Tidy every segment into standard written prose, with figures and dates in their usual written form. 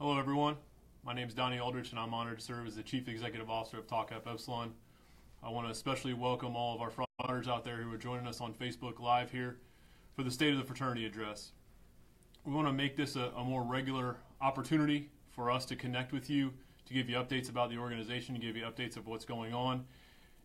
Hello everyone, my name is Donnie Aldrich and I'm honored to serve as the Chief Executive Officer of Tau Kappa Epsilon. I want to especially welcome all of our frauders out there who are joining us on Facebook Live here for the State of the Fraternity Address. We want to make this a more regular opportunity for us to connect with you, to give you updates about the organization, to give you updates of what's going on.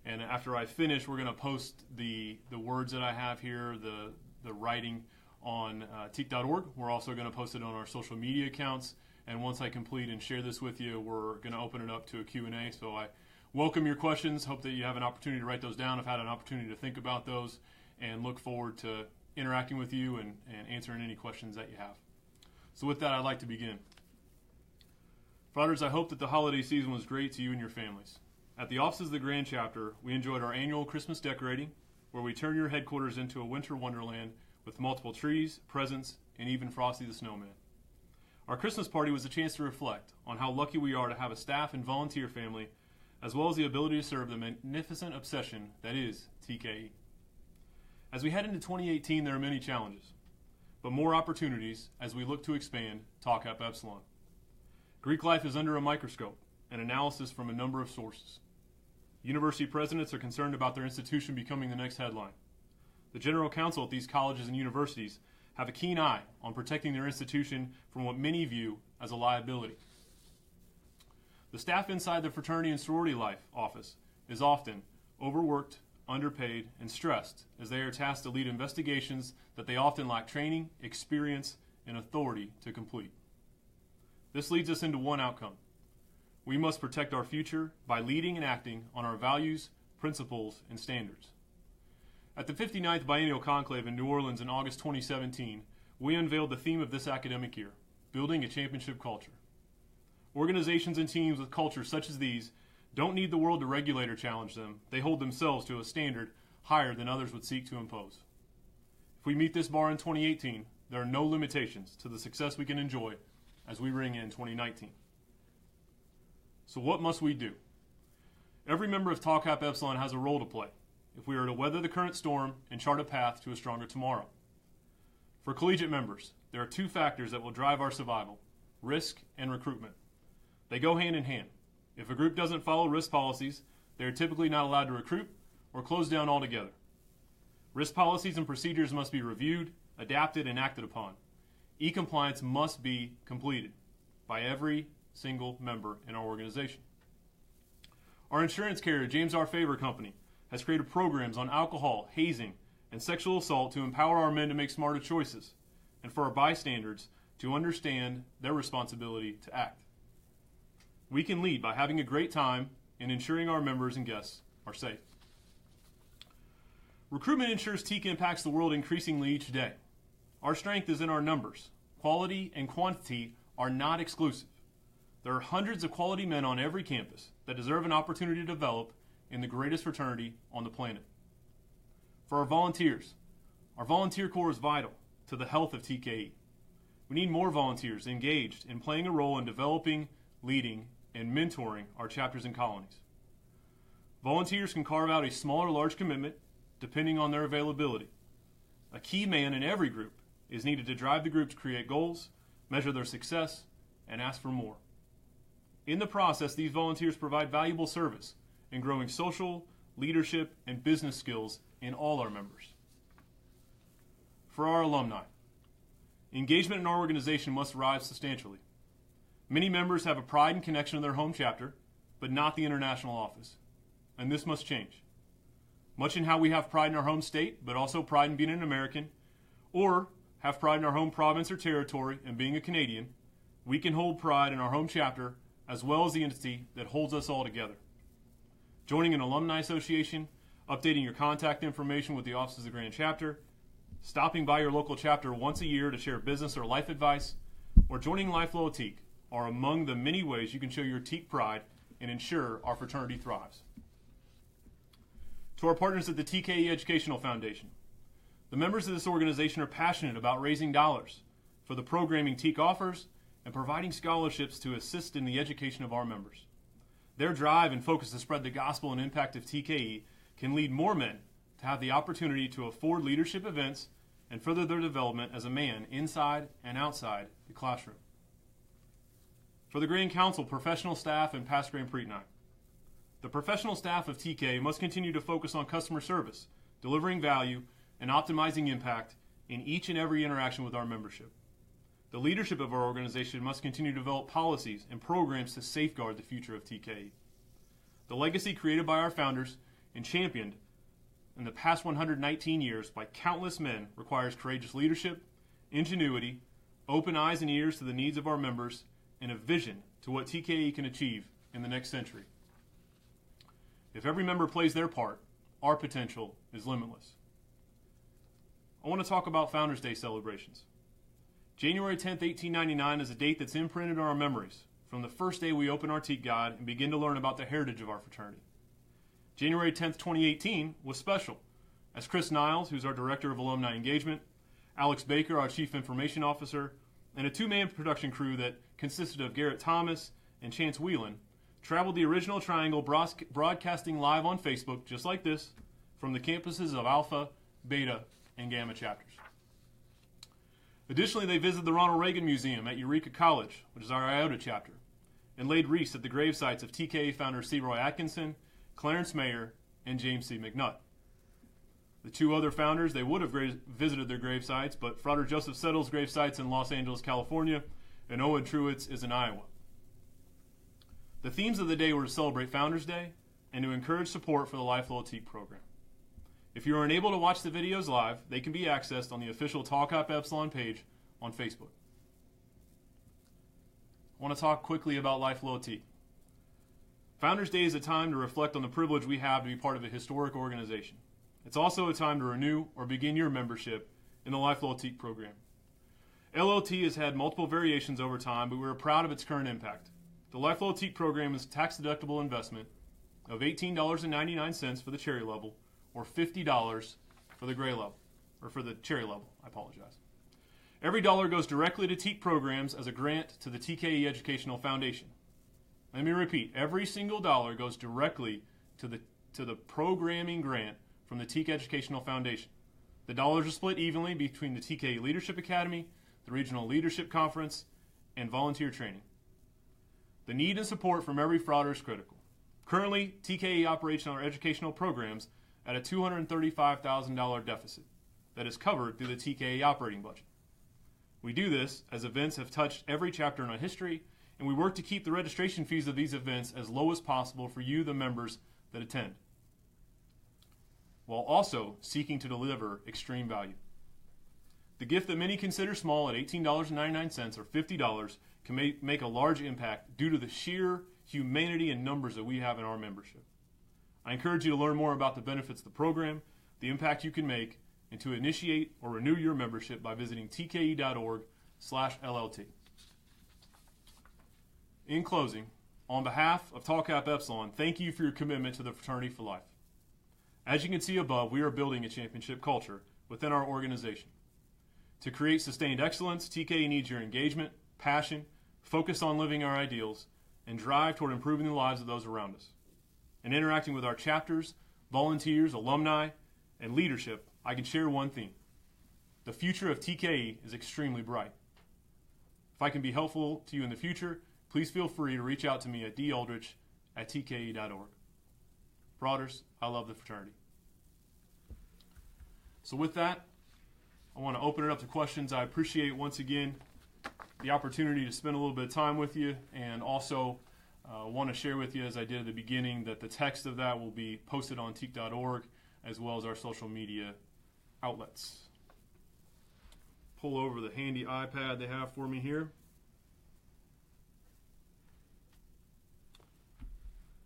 And after I finish, we're going to post the words that I have here, the writing on teak.org. We're also going to post it on our social media accounts. And once I complete and share this with you, we're going to open it up to a Q&A. So I welcome your questions. Hope that you have an opportunity to write those down. I've had an opportunity to think about those and look forward to interacting with you and answering any questions that you have. So with that, I'd like to begin. Frauders, I hope that the holiday season was great to you and your families. At the offices of the Grand Chapter, we enjoyed our annual Christmas decorating, where we turn your headquarters into a winter wonderland with multiple trees, presents, and even Frosty the Snowman. Our Christmas party was a chance to reflect on how lucky we are to have a staff and volunteer family, as well as the ability to serve the magnificent obsession that is TKE. As we head into 2018, there are many challenges, but more opportunities as we look to expand Tau Kappa Epsilon. Greek life is under a microscope and analysis from a number of sources. University presidents are concerned about their institution becoming the next headline. The general counsel at these colleges and universities have a keen eye on protecting their institution from what many view as a liability. The staff inside the fraternity and sorority life office is often overworked, underpaid, and stressed as they are tasked to lead investigations that they often lack training, experience, and authority to complete. This leads us into one outcome. We must protect our future by leading and acting on our values, principles, and standards. At the 59th Biennial Conclave in New Orleans in August 2017, we unveiled the theme of this academic year, Building a Championship Culture. Organizations and teams with cultures such as these don't need the world to regulate or challenge them. They hold themselves to a standard higher than others would seek to impose. If we meet this bar in 2018, there are no limitations to the success we can enjoy as we ring in 2019. So what must we do? Every member of Tau Kappa Epsilon has a role to play if we are to weather the current storm and chart a path to a stronger tomorrow. For collegiate members, there are two factors that will drive our survival: risk and recruitment. They go hand in hand. If a group doesn't follow risk policies, they are typically not allowed to recruit or close down altogether. Risk policies and procedures must be reviewed, adapted, and acted upon. E-compliance must be completed by every single member in our organization. Our insurance carrier, James R. Favor Company, has created programs on alcohol, hazing, and sexual assault to empower our men to make smarter choices, and for our bystanders to understand their responsibility to act. We can lead by having a great time and ensuring our members and guests are safe. Recruitment ensures TK impacts the world increasingly each day. Our strength is in our numbers. Quality and quantity are not exclusive. There are hundreds of quality men on every campus that deserve an opportunity to develop in the greatest fraternity on the planet. For our volunteer corps is vital to the health of TKE. We need more volunteers engaged in playing a role in developing, leading, and mentoring our chapters and colonies. Volunteers can carve out a small or large commitment depending on their availability. A key man in every group is needed to drive the group to create goals, measure their success, and ask for more. In the process, these volunteers provide valuable service in growing social, leadership, and business skills in all our members. For our alumni, engagement in our organization must rise substantially. Many members have a pride and connection to their home chapter, but not the international office, and this must change. Much in how we have pride in our home state, but also pride in being an American, or have pride in our home province or territory and being a Canadian, we can hold pride in our home chapter as well as the entity that holds us all together. Joining an Alumni Association, updating your contact information with the offices of the Grand Chapter, stopping by your local chapter once a year to share business or life advice, or joining LifeFlow Teak are among the many ways you can show your Teak pride and ensure our fraternity thrives. To our partners at the TKE Educational Foundation, the members of this organization are passionate about raising dollars for the programming Teak offers and providing scholarships to assist in the education of our members. Their drive and focus to spread the gospel and impact of TKE can lead more men to have the opportunity to afford leadership events and further their development as a man inside and outside the classroom. For the Grand Council, professional staff, and past Grand Prix night. The professional staff of TK must continue to focus on customer service, delivering value, and optimizing impact in each and every interaction with our membership. The leadership of our organization must continue to develop policies and programs to safeguard the future of TKE. The legacy created by our founders and championed in the past 119 years by countless men requires courageous leadership, ingenuity, open eyes and ears to the needs of our members, and a vision to what TKE can achieve in the next century. If every member plays their part, our potential is limitless. I want to talk about Founders Day celebrations. January 10th, 1899 is a date that's imprinted on our memories from the first day we open our Teak Guide and begin to learn about the heritage of our fraternity. January 10th, 2018 was special, as Chris Niles, who's our Director of Alumni Engagement, Alex Baker, our Chief Information Officer, and a two-man production crew that consisted of Garrett Thomas and Chance Whelan, traveled the original triangle broadcasting live on Facebook, just like this, from the campuses of Alpha, Beta, and Gamma chapters. Additionally, they visited the Ronald Reagan Museum at Eureka College, which is our Iota chapter, and laid wreaths at the gravesites of TKA founders C. Roy Atkinson, Clarence Mayer, and James C. McNutt. The two other founders, they would have visited their gravesites, but Frater Joseph Settle's gravesite's in Los Angeles, California, and Owen Truitt's is in Iowa. The themes of the day were to celebrate Founders Day and to encourage support for the Life Loyal Teak program. If you are unable to watch the videos live, they can be accessed on the official Tall Cap Epsilon page on Facebook. I want to talk quickly about Life Loyal Teak. Founders Day is a time to reflect on the privilege we have to be part of a historic organization. It's also a time to renew or begin your membership in the Life Loyal Teak program. LLT has had multiple variations over time, but we are proud of its current impact. The Life Loyal Teak program is a tax-deductible investment of $18.99 for the cherry level, or $50 for the gray level, or for the cherry level, I apologize. Every dollar goes directly to Teak programs as a grant to the TKE Educational Foundation. Let me repeat, every single dollar goes directly to the programming grant from the Teak Educational Foundation. The dollars are split evenly between the TKE Leadership Academy, the Regional Leadership Conference, and volunteer training. The need and support from every frater is critical. Currently, TKE operates our educational programs at a $235,000 deficit that is covered through the TKE operating budget. We do this as events have touched every chapter in our history, and we work to keep the registration fees of these events as low as possible for you, the members that attend, while also seeking to deliver extreme value. The gift that many consider small at $18.99 or $50 can make a large impact due to the sheer humanity and numbers that we have in our membership. I encourage you to learn more about the benefits of the program, the impact you can make, and to initiate or renew your membership by visiting tke.org/LLT. In closing, on behalf of Tall Cap Epsilon, thank you for your commitment to the Fraternity for Life. As you can see above, we are building a championship culture within our organization. To create sustained excellence, TKE needs your engagement, passion, focus on living our ideals, and drive toward improving the lives of those around us. In interacting with our chapters, volunteers, alumni, and leadership, I can share one theme. The future of TKE is extremely bright. If I can be helpful to you in the future, please feel free to reach out to me at daldrich@tke.org. Brothers, I love the fraternity. So with that, I want to open it up to questions. I appreciate, once again, the opportunity to spend a little bit of time with you, and also want to share with you, as I did at the beginning, that the text of that will be posted on teak.org as well as our social media outlets. Pull over the handy iPad they have for me here.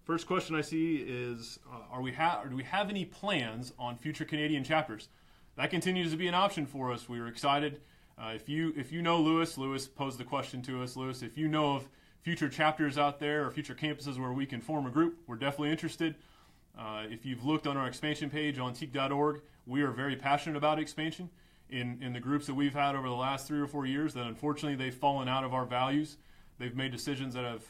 First question I see is, do we have any plans on future Canadian chapters? That continues to be an option for us. We are excited. If you know Lewis posed the question to us. Lewis, if you know of future chapters out there or future campuses where we can form a group, we're definitely interested. If you've looked on our expansion page on teak.org, we are very passionate about expansion. In the groups that we've had over the last 3 or 4 years, that unfortunately they've fallen out of our values. They've made decisions that have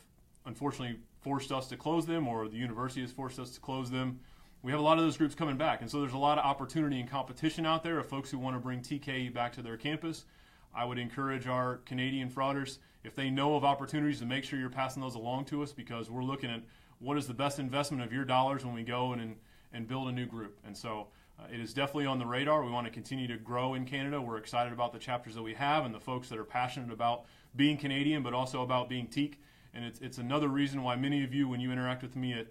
unfortunately forced us to close them, or the university has forced us to close them. We have a lot of those groups coming back, and so there's a lot of opportunity and competition out there of folks who want to bring TKE back to their campus. I would encourage our Canadian frauders, if they know of opportunities, to make sure you're passing those along to us, because we're looking at what is the best investment of your dollars when we go and build a new group. And so it is definitely on the radar. We want to continue to grow in Canada. We're excited about the chapters that we have and the folks that are passionate about being Canadian, but also about being TEAC. And it's another reason why many of you, when you interact with me at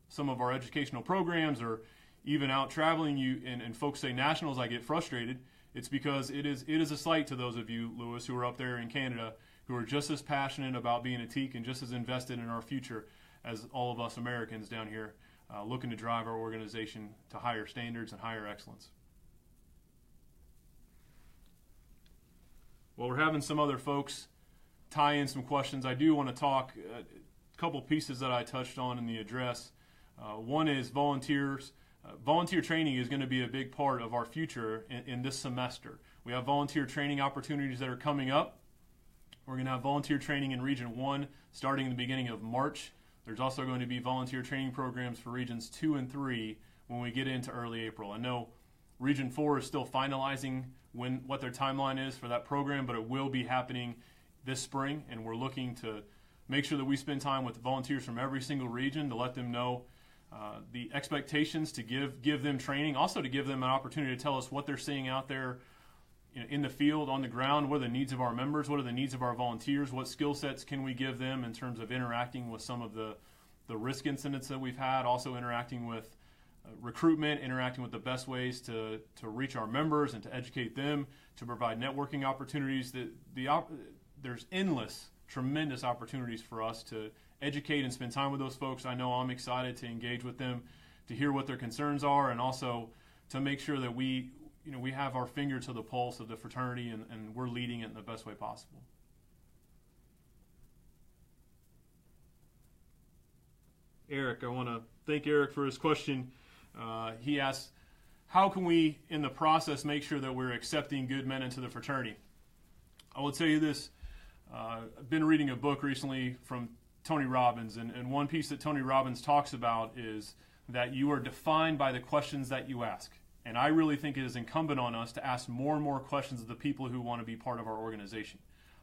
some of our educational programs or even out traveling, and folks say nationals, I get frustrated. It's because it is a slight to those of you, Lewis, who are up there in Canada, who are just as passionate about being a TEAC and just as invested in our future as all of us Americans down here, looking to drive our organization to higher standards and higher excellence. Well, we're having some other folks tie in some questions. I do want to talk a couple pieces that I touched on in the address. One is volunteers. Volunteer training is going to be a big part of our future in this semester. We have volunteer training opportunities that are coming up. We're going to have volunteer training in Region 1 starting in the beginning of March. There's also going to be volunteer training programs for Regions 2 and 3 when we get into early April. I know Region 4 is still finalizing what their timeline is for that program, but it will be happening this spring, and we're looking to make sure that we spend time with volunteers from every single region to let them know the expectations, to give them training, also to give them an opportunity to tell us what they're seeing out there in the field, on the ground. What are the needs of our members? What are the needs of our volunteers? What skill sets can we give them in terms of interacting with some of the risk incidents that we've had, also interacting with recruitment, interacting with the best ways to reach our members and to educate them, to provide networking opportunities. There's endless, tremendous opportunities for us to educate and spend time with those folks. I know I'm excited to engage with them, to hear what their concerns are, and also to make sure that we have our finger to the pulse of the fraternity and we're leading it in the best way possible. Eric, I want to thank Eric for his question. He asks, how can we, in the process, make sure that we're accepting good men into the fraternity? I will tell you this. I've been reading a book recently from Tony Robbins, and one piece that Tony Robbins talks about is that you are defined by the questions that you ask. And I really think it is incumbent on us to ask more and more questions of the people who want to be part of our organization.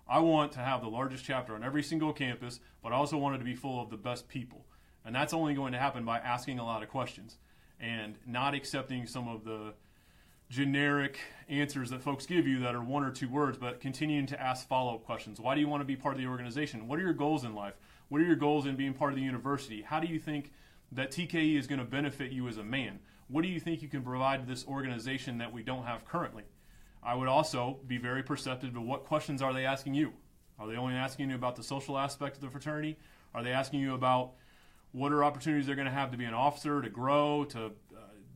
I want to have the largest chapter on every single campus, but I also want it to be full of the best people. And that's only going to happen by asking a lot of questions and not accepting some of the generic answers that folks give you that are one or two words, but continuing to ask follow-up questions. Why do you want to be part of the organization? What are your goals in life? What are your goals in being part of the university? How do you think that TKE is going to benefit you as a man? What do you think you can provide to this organization that we don't have currently? I would also be very perceptive to what questions are they asking you. Are they only asking you about the social aspect of the fraternity? Are they asking you about what are opportunities they're going to have to be an officer, to grow, to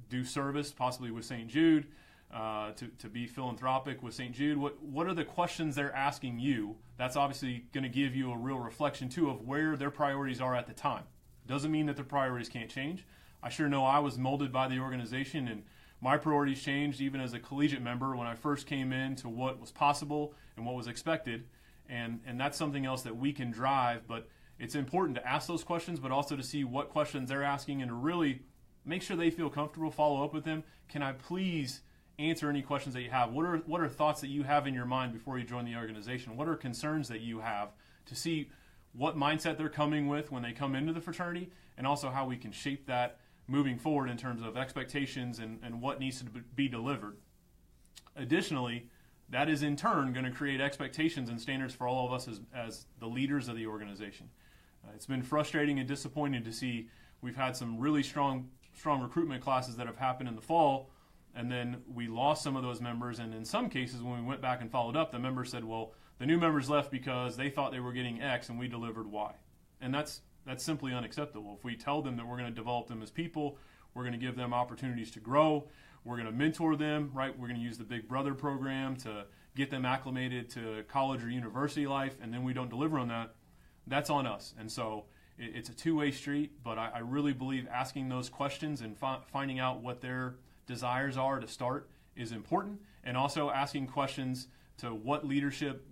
do service, possibly with St. Jude, to be philanthropic with St. Jude? What are the questions they're asking you? That's obviously going to give you a real reflection, too, of where their priorities are at the time. Doesn't mean that their priorities can't change. I sure know I was molded by the organization, and my priorities changed even as a collegiate member when I first came in to what was possible and what was expected, and that's something else that we can drive. But it's important to ask those questions, but also to see what questions they're asking and to really make sure they feel comfortable, follow up with them. Can I please answer any questions that you have? What are thoughts that you have in your mind before you join the organization? What are concerns that you have, to see what mindset they're coming with when they come into the fraternity, and also how we can shape that moving forward in terms of expectations and what needs to be delivered. Additionally, that is in turn going to create expectations and standards for all of us as the leaders of the organization. It's been frustrating and disappointing to see we've had some really strong recruitment classes that have happened in the fall, and then we lost some of those members, and in some cases when we went back and followed up, the members said, well, the new members left because they thought they were getting X and we delivered Y. And that's simply unacceptable. If we tell them that we're going to develop them as people, we're going to give them opportunities to grow, we're going to mentor them, right? We're going to use the Big Brother program to get them acclimated to college or university life, and then we don't deliver on that, that's on us. And so it's a two-way street, but I really believe asking those questions and finding out what their desires are to start is important, and also asking questions to what leadership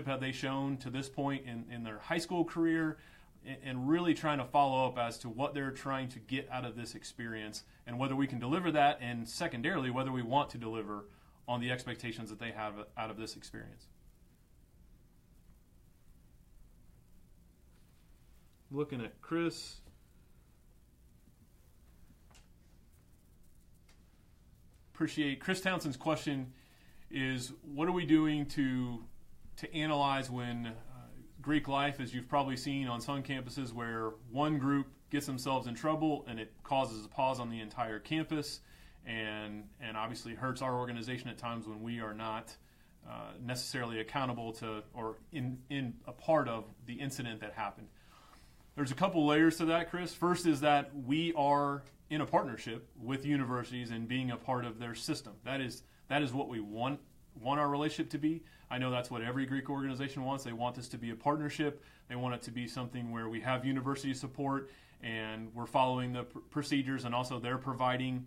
have they shown to this point in their high school career, and really trying to follow up as to what they're trying to get out of this experience and whether we can deliver that, and secondarily, whether we want to deliver on the expectations that they have out of this experience. looking at Chris. Appreciate Chris Townsend's question is, what are we doing to analyze when Greek life, as you've probably seen on some campuses, where one group gets themselves in trouble and it causes a pause on the entire campus, and obviously hurts our organization at times when we are not necessarily accountable to or in a part of the incident that happened. There's a couple layers to that, Chris. First is that we are in a partnership with universities and being a part of their system. That is what we want our relationship to be. I know that's what every Greek organization wants. They want this to be a partnership. They want it to be something where we have university support and we're following the procedures, and also they're providing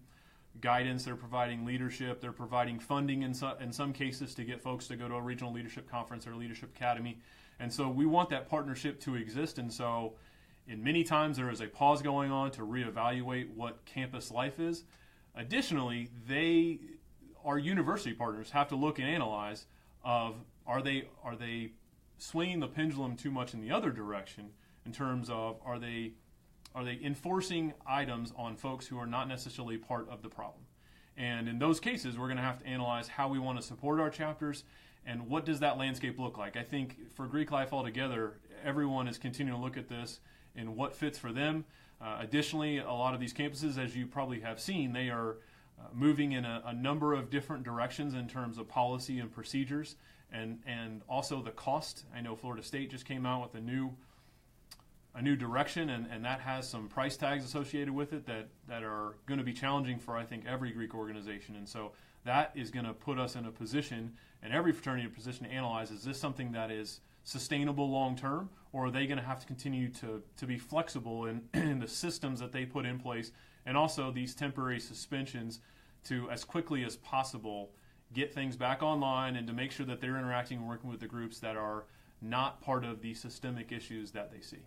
guidance, they're providing leadership, they're providing funding in some cases to get folks to go to a regional leadership conference or leadership academy. And so we want that partnership to exist. And so in many times there is a pause going on to reevaluate what campus life is. Additionally, our university partners have to look and analyze of are they swinging the pendulum too much in the other direction in terms of are they enforcing items on folks who are not necessarily part of the problem. And in those cases, we're going to have to analyze how we want to support our chapters and what does that landscape look like. I think for Greek life altogether, everyone is continuing to look at this and what fits for them. Additionally, a lot of these campuses, as you probably have seen, they are moving in a number of different directions in terms of policy and procedures, and also the cost. I know Florida State just came out with a new direction, and that has some price tags associated with it that are going to be challenging for, I think, every Greek organization. And so that is going to put us in a position, and every fraternity in a position to analyze, is this something that is sustainable long term, or are they going to have to continue to be flexible in the systems that they put in place, and also these temporary suspensions to, as quickly as possible, get things back online and to make sure that they're interacting and working with the groups that are not part of the systemic issues that they see.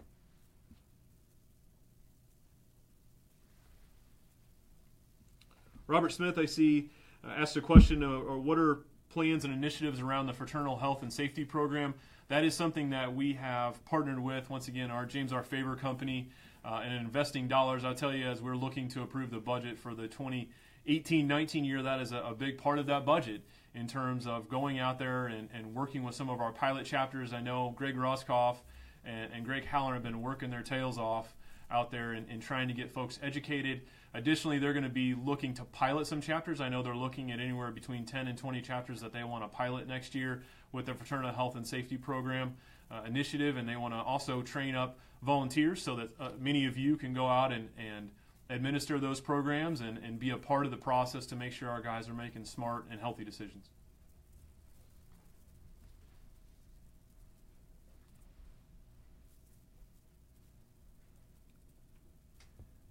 Robert Smith, I see, asked a question, or what are plans and initiatives around the Fraternal Health and Safety Program? That is something that we have partnered with, once again, our James R. Favor company, and investing dollars. I'll tell you, as we're looking to approve the budget for the 2018-19 year, that is a big part of that budget in terms of going out there and working with some of our pilot chapters. I know Greg Roskoff and Greg Haller have been working their tails off out there and trying to get folks educated. Additionally, they're going to be looking to pilot some chapters. I know they're looking at anywhere between 10 and 20 chapters that they want to pilot next year with the Fraternal Health and Safety Program initiative, and they want to also train up volunteers so that many of you can go out and administer those programs and be a part of the process to make sure our guys are making smart and healthy decisions.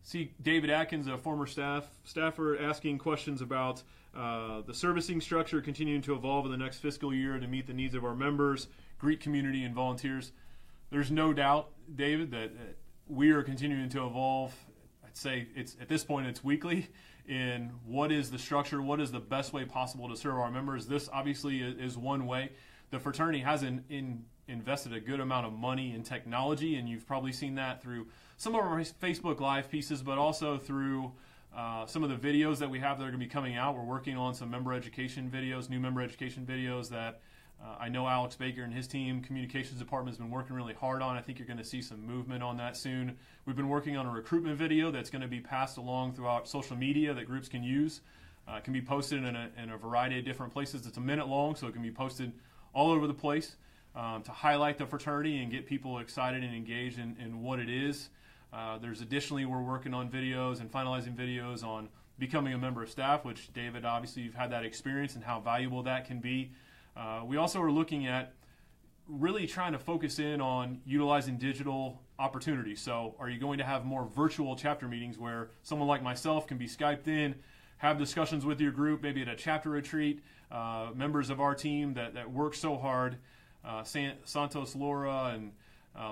See David Atkins, a former staffer, asking questions about the servicing structure continuing to evolve in the next fiscal year to meet the needs of our members, Greek community, and volunteers. There's no doubt, David, that we are continuing to evolve. I'd say at this point it's weekly in what is the structure, what is the best way possible to serve our members. This obviously is one way. The fraternity has invested a good amount of money in technology, and you've probably seen that through some of our Facebook Live pieces, but also through some of the videos that we have that are going to be coming out. We're working on some member education videos, new member education videos that I know Alex Baker and his team, communications department, has been working really hard on. I think you're going to see some movement on that soon. We've been working on a recruitment video that's going to be passed along throughout social media that groups can use. It can be posted in a variety of different places. It's a minute long, so it can be posted all over the place to highlight the fraternity and get people excited and engaged in what it is. There's additionally, we're working on videos and finalizing videos on becoming a member of staff, which, David, obviously you've had that experience and how valuable that can be. We also are looking at really trying to focus in on utilizing digital opportunities. So are you going to have more virtual chapter meetings where someone like myself can be Skyped in, have discussions with your group, maybe at a chapter retreat, members of our team that work so hard, Santos Laura and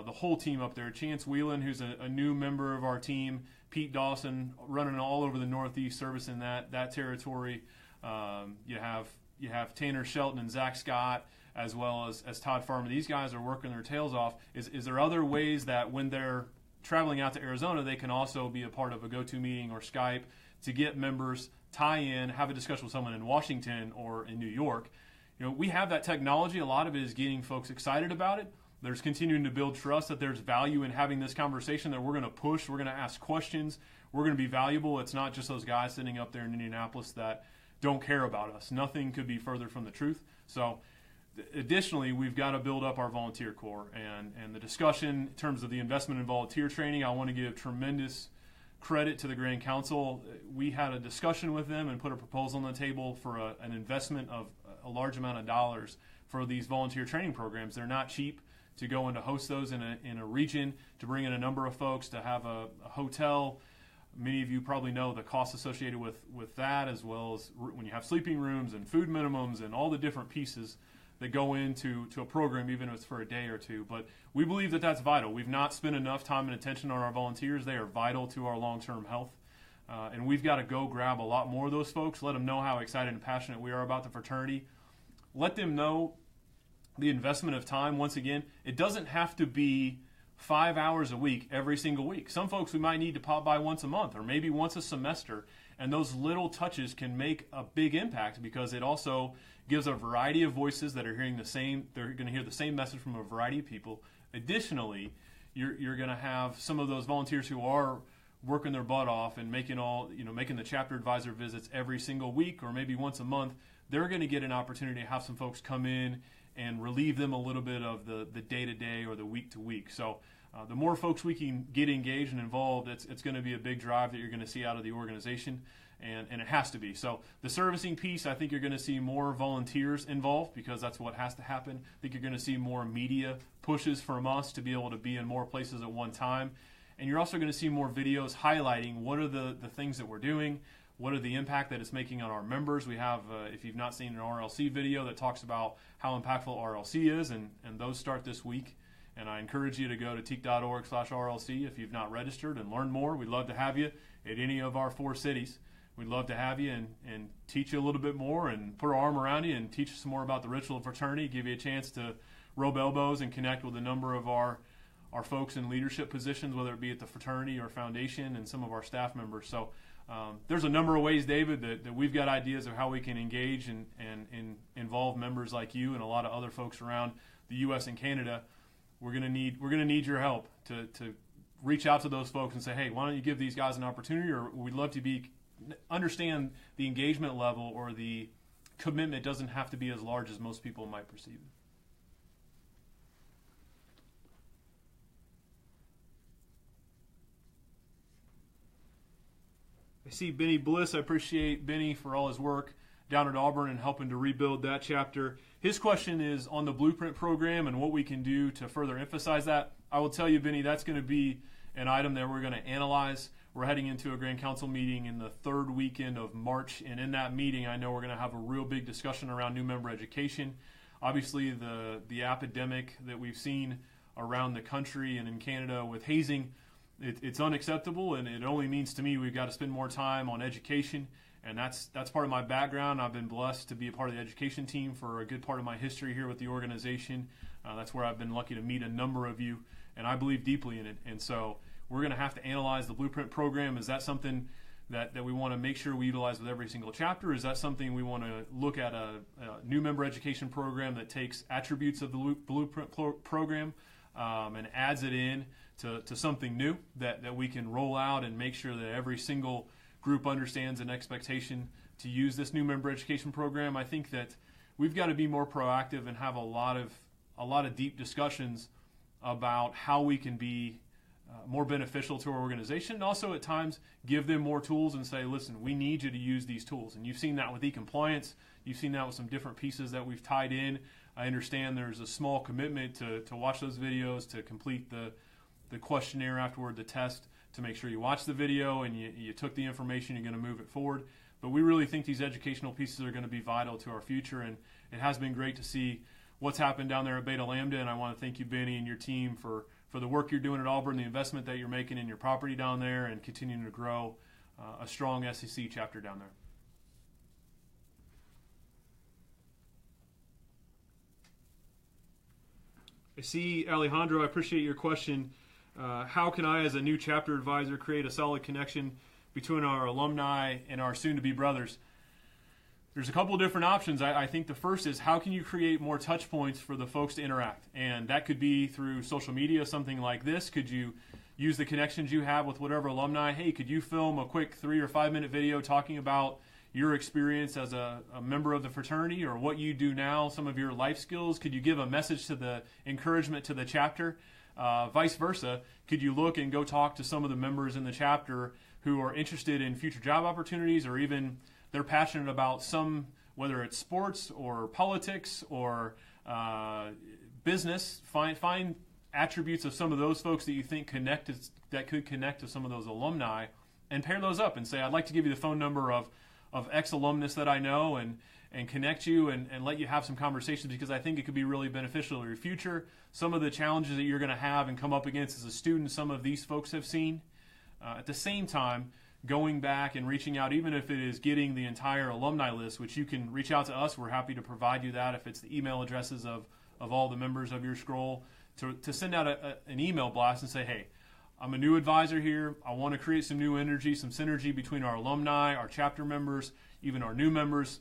the whole team up there, Chance Whelan, who's a new member of our team, Pete Dawson running all over the Northeast servicing that territory. You have Tanner Shelton and Zach Scott, as well as Todd Farmer. These guys are working their tails off. Is there other ways that when they're traveling out to Arizona, they can also be a part of a go-to meeting or Skype to get members tie in, have a discussion with someone in Washington or in New York. We have that technology. A lot of it is getting folks excited about it. There's continuing to build trust that there's value in having this conversation, that we're going to push, we're going to ask questions, we're going to be valuable. It's not just those guys sitting up there in Indianapolis that don't care about us. Nothing could be further from the truth. So additionally, we've got to build up our volunteer corps, and the discussion in terms of the investment in volunteer training, I want to give tremendous credit to the Grand Council. We had a discussion with them and put a proposal on the table for an investment of a large amount of dollars for these volunteer training programs. They're not cheap to go and to host those in a region, to bring in a number of folks, to have a hotel. Many of you probably know the costs associated with that, as well as when you have sleeping rooms and food minimums and all the different pieces that go into a program, even if it's for a day or two. But we believe that that's vital. We've not spent enough time and attention on our volunteers. They are vital to our long-term health. And we've got to go grab a lot more of those folks, let them know how excited and passionate we are about the fraternity. Let them know the investment of time. Once again, it doesn't have to be 5 hours a week every single week. Some folks we might need to pop by once a month or maybe once a semester, and those little touches can make a big impact, because it also gives a variety of voices that are hearing the same. They're going to hear the same message from a variety of people. Additionally, you're going to have some of those volunteers who are working their butt off and making the chapter advisor visits every single week or maybe once a month. They're going to get an opportunity to have some folks come in and relieve them a little bit of the day-to-day or the week-to-week. So the more folks we can get engaged and involved, it's going to be a big drive that you're going to see out of the organization, and it has to be. So the servicing piece, I think you're going to see more volunteers involved, because that's what has to happen. I think you're going to see more media pushes from us to be able to be in more places at one time. And you're also going to see more videos highlighting what are the things that we're doing, what are the impact that it's making on our members. We have, if you've not seen an RLC video that talks about how impactful RLC is, and those start this week. And I encourage you to go to teak.org/RLC if you've not registered and learn more. We'd love to have you at any of our 4 cities. We'd love to have you and teach you a little bit more and put our arm around you and teach you some more about the ritual of fraternity, give you a chance to rub elbows and connect with a number of our folks in leadership positions, whether it be at the fraternity or foundation, and some of our staff members. So there's a number of ways, David, that we've got ideas of how we can engage and involve members like you and a lot of other folks around the U.S. and Canada. We're gonna need your help to reach out to those folks and say, hey, why don't you give these guys an opportunity? Or we'd love to understand the engagement level, or the commitment doesn't have to be as large as most people might perceive. I see Benny Bliss. I appreciate Benny for all his work down at Auburn and helping to rebuild that chapter. His question is on the Blueprint program and what we can do to further emphasize that. I will tell you, Benny, that's going to be an item that we're going to analyze. We're heading into a Grand Council meeting in the 3rd weekend of March, and in that meeting, I know we're going to have a real big discussion around new member education. Obviously, the epidemic that we've seen around the country and in Canada with hazing, it's unacceptable, and it only means to me we've got to spend more time on education, and that's part of my background. I've been blessed to be a part of the education team for a good part of my history here with the organization. That's where I've been lucky to meet a number of you, and I believe deeply in it. And so we're going to have to analyze the Blueprint program. Is that something that we want to make sure we utilize with every single chapter? Is that something we want to look at a new member education program that takes attributes of the Blueprint program and adds it in to something new that we can roll out and make sure that every single group understands an expectation to use this new member education program? I think that we've got to be more proactive and have a lot of deep discussions about how we can be more beneficial to our organization, and also at times give them more tools and say, listen, we need you to use these tools. And you've seen that with e-compliance. You've seen that with some different pieces that we've tied in. I understand there's a small commitment to watch those videos, to complete the questionnaire afterward, the test, to make sure you watch the video and you took the information, you're going to move it forward. But we really think these educational pieces are going to be vital to our future, and it has been great to see what's happened down there at Beta Lambda, and I want to thank you, Benny, and your team for the work you're doing at Auburn, the investment that you're making in your property down there, and continuing to grow a strong SEC chapter down there. I see, Alejandro, I appreciate your question. How can I, as a new chapter advisor, create a solid connection between our alumni and our soon-to-be brothers? There's a couple of different options. I think the first is, how can you create more touch points for the folks to interact? And that could be through social media, something like this. Could you use the connections you have with whatever alumni? Hey, could you film a quick 3 or 5 minute video talking about your experience as a member of the fraternity, or what you do now, some of your life skills? Could you give a message to the encouragement to the chapter? Vice versa, could you look and go talk to some of the members in the chapter who are interested in future job opportunities, or even they're passionate about some, whether it's sports or politics or business. Find attributes of some of those folks that you think that could connect to some of those alumni, and pair those up and say, I'd like to give you the phone number of ex-alumnus that I know, and connect you and let you have some conversations, because I think it could be really beneficial to your future. Some of the challenges that you're going to have and come up against as a student, some of these folks have seen. At the same time, going back and reaching out, even if it is getting the entire alumni list, which you can reach out to us. We're happy to provide you that, if it's the email addresses of all the members of your scroll, to send out an email blast and say, hey, I'm a new advisor here. I want to create some new energy, some synergy between our alumni, our chapter members, even our new members.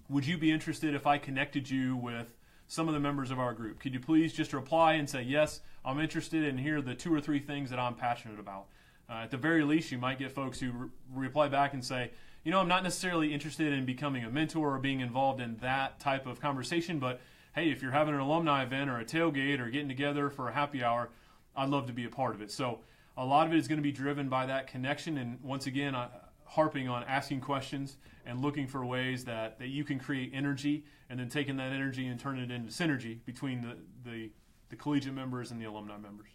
Would you be interested if I connected you with some of the members of our group? Could you please just reply and say, yes, I'm interested, and here are the 2 or 3 things that I'm passionate about. At the very least, you might get folks who reply back and say, I'm not necessarily interested in becoming a mentor or being involved in that type of conversation, but hey, if you're having an alumni event or a tailgate or getting together for a happy hour, I'd love to be a part of it. So a lot of it is going to be driven by that connection, and once again, harping on asking questions and looking for ways that you can create energy, and then taking that energy and turning it into synergy between the collegiate members and the alumni members.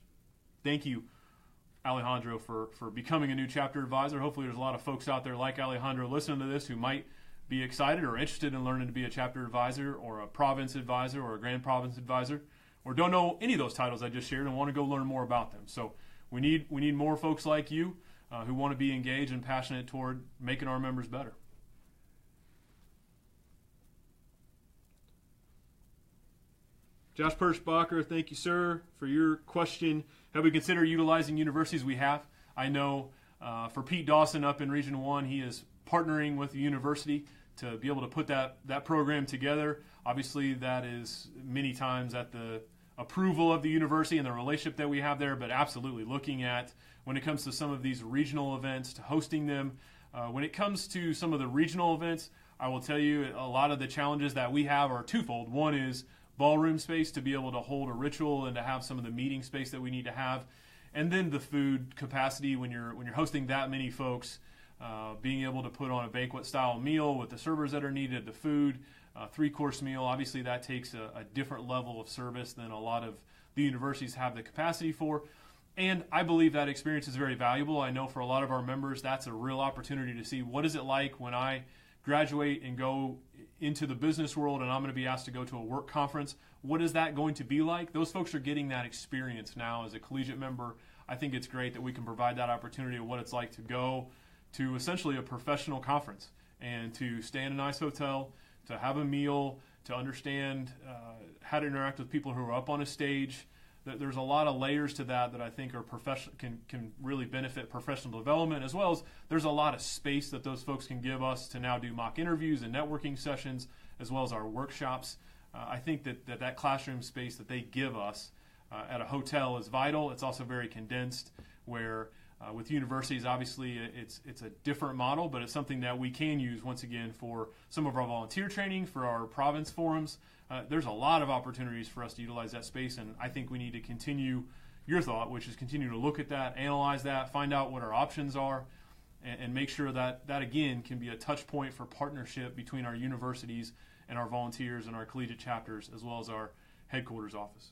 Thank you, Alejandro, for becoming a new chapter advisor. Hopefully there's a lot of folks out there like Alejandro listening to this who might be excited or interested in learning to be a chapter advisor or a province advisor or a grand province advisor, or don't know any of those titles I just shared and want to go learn more about them. So we need more folks like you who want to be engaged and passionate toward making our members better. Josh Perschbacher, thank you, sir, for your question. Have we considered utilizing universities? We have. I know for Pete Dawson up in Region 1, he is partnering with the university to be able to put that program together. Obviously, that is many times at the approval of the university and the relationship that we have there, but absolutely looking at, when it comes to some of these regional events, to hosting them. When it comes to some of the regional events, I will tell you a lot of the challenges that we have are twofold. One is ballroom space to be able to hold a ritual and to have some of the meeting space that we need to have, and then the food capacity when you're hosting that many folks, being able to put on a banquet style meal with the servers that are needed, the food, 3-course meal. Obviously that takes a different level of service than a lot of the universities have the capacity for, and I believe that experience is very valuable. I know for a lot of our members that's a real opportunity to see, what is it like when I graduate and go into the business world and I'm going to be asked to go to a work conference. What is that going to be like? Those folks are getting that experience now as a collegiate member. I think it's great that we can provide that opportunity of what it's like to go to essentially a professional conference and to stay in a nice hotel, to have a meal, to understand how to interact with people who are up on a stage. There's a lot of layers to that I think are can really benefit professional development, as well as there's a lot of space that those folks can give us to now do mock interviews and networking sessions, as well as our workshops. I think that classroom space that they give us at a hotel is vital. It's also very condensed, where with universities, obviously it's a different model, but it's something that we can use once again for some of our volunteer training, for our province forums. There's a lot of opportunities for us to utilize that space, and I think we need to continue your thought, which is continue to look at that, analyze that, find out what our options are, and make sure that again can be a touch point for partnership between our universities and our volunteers and our collegiate chapters, as well as our headquarters office.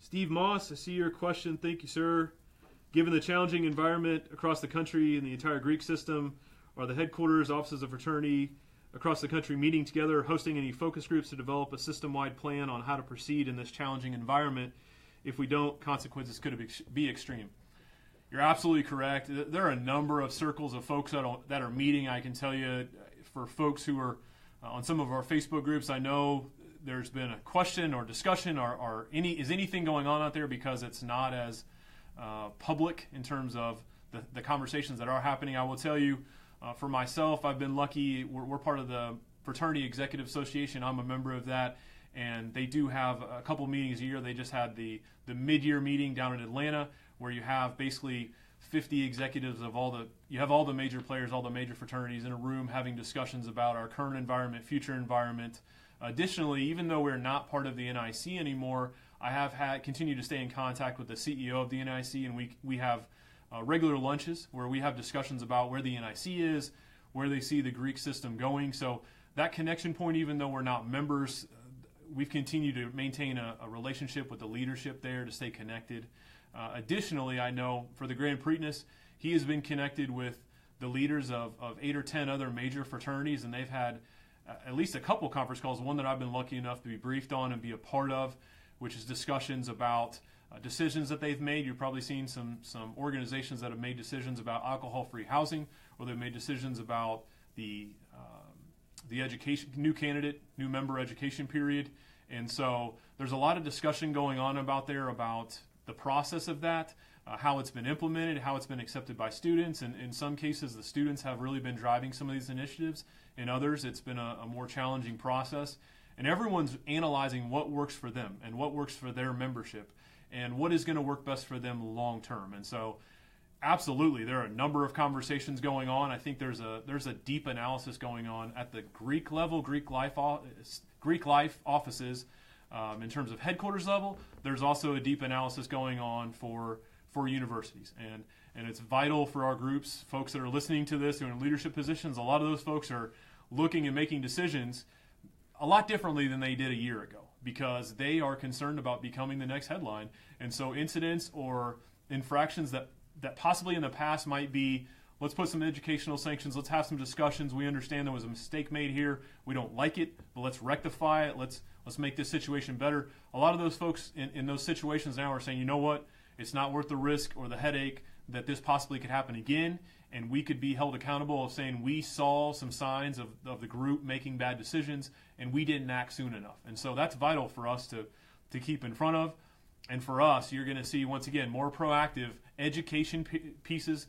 Steve Moss, I see your question. Thank you, sir. Given the challenging environment across the country and the entire Greek system, are the headquarters, offices of fraternity across the country meeting together, hosting any focus groups to develop a system-wide plan on how to proceed in this challenging environment? If we don't, consequences could be extreme. You're absolutely correct. There are a number of circles of folks that are meeting. I can tell you, for folks who are on some of our Facebook groups, I know there's been a question or discussion or is anything going on out there because it's not as public in terms of the conversations that are happening. I will tell you, for myself, I've been lucky. We're part of the Fraternity Executive Association. I'm a member of that, and they do have a couple meetings a year. They just had the mid-year meeting down in Atlanta, where you have basically 50 executives of all the major players, all the major fraternities in a room having discussions about our current environment, future environment. Additionally, even though we're not part of the NIC anymore, I have continued to stay in contact with the CEO of the NIC, and we have regular lunches where we have discussions about where the NIC is, where they see the Greek system going. So that connection point, even though we're not members, we've continued to maintain a relationship with the leadership there to stay connected. Additionally, I know for the Grand Preakness, he has been connected with the leaders of 8 or 10 other major fraternities, and they've had at least a couple conference calls, one that I've been lucky enough to be briefed on and be a part of, which is discussions about decisions that they've made. You've probably seen some organizations that have made decisions about alcohol-free housing, or they've made decisions about the education, new member education period. And so there's a lot of discussion going on about the process of that, how it's been implemented, how it's been accepted by students. And in some cases, the students have really been driving some of these initiatives. In others, it's been a more challenging process. And everyone's analyzing what works for them and what works for their membership and what is going to work best for them long term. And so absolutely, there are a number of conversations going on. I think there's a deep analysis going on at the Greek level, Greek life offices. In terms of headquarters level, there's also a deep analysis going on for universities. And it's vital for our groups, folks that are listening to this who are in leadership positions. A lot of those folks are looking and making decisions a lot differently than they did a year ago, because they are concerned about becoming the next headline. And so incidents or infractions that possibly in the past might be, let's put some educational sanctions, let's have some discussions, we understand there was a mistake made here, we don't like it, but let's rectify it, let's make this situation better. A lot of those folks in those situations now are saying, you know what, it's not worth the risk or the headache that this possibly could happen again, and we could be held accountable of saying we saw some signs of the group making bad decisions and we didn't act soon enough. And so that's vital for us to keep in front of. And for us, you're going to see, once again, more proactive education pieces,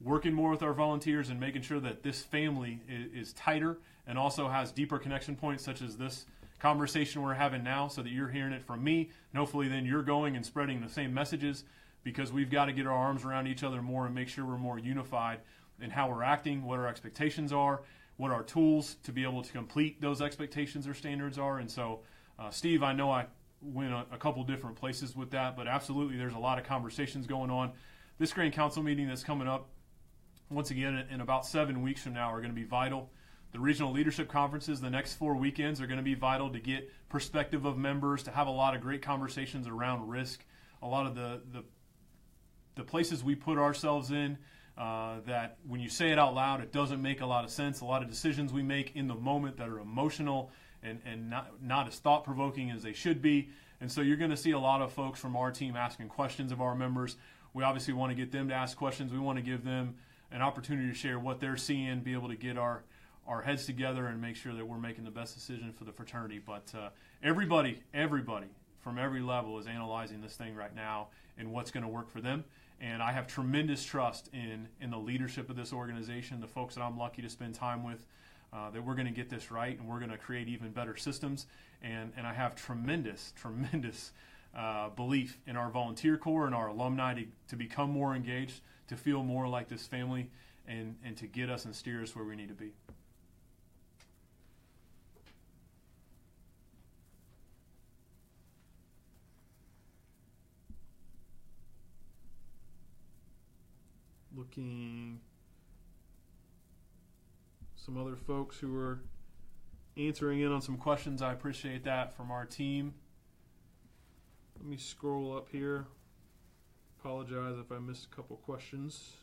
working more with our volunteers and making sure that this family is tighter and also has deeper connection points, such as this conversation we're having now, so that you're hearing it from me. And hopefully then you're going and spreading the same messages, because we've got to get our arms around each other more and make sure we're more unified in how we're acting, what our expectations are, what our tools to be able to complete those expectations or standards are. And so, Steve, I know I went a couple different places with that, but absolutely there's a lot of conversations going on. This Grand Council meeting that's coming up, once again, in about 7 weeks from now, are going to be vital. The regional leadership conferences the next 4 weekends are going to be vital to get perspective of members, to have a lot of great conversations around risk, a lot of the places we put ourselves in, that when you say it out loud, it doesn't make a lot of sense. A lot of decisions we make in the moment that are emotional and not as thought-provoking as they should be. And so you're going to see a lot of folks from our team asking questions of our members. We obviously want to get them to ask questions. We want to give them an opportunity to share what they're seeing, be able to get our heads together and make sure that we're making the best decision for the fraternity. But everybody from every level is analyzing this thing right now and what's going to work for them. And I have tremendous trust in the leadership of this organization, the folks that I'm lucky to spend time with, that we're going to get this right and we're going to create even better systems. And I have tremendous belief in our volunteer corps and our alumni to become more engaged, to feel more like this family, and to get us and steer us where we need to be. Looking, some other folks who are answering in on some questions. I appreciate that from our team. Let me scroll up here. Apologize if I missed a couple questions.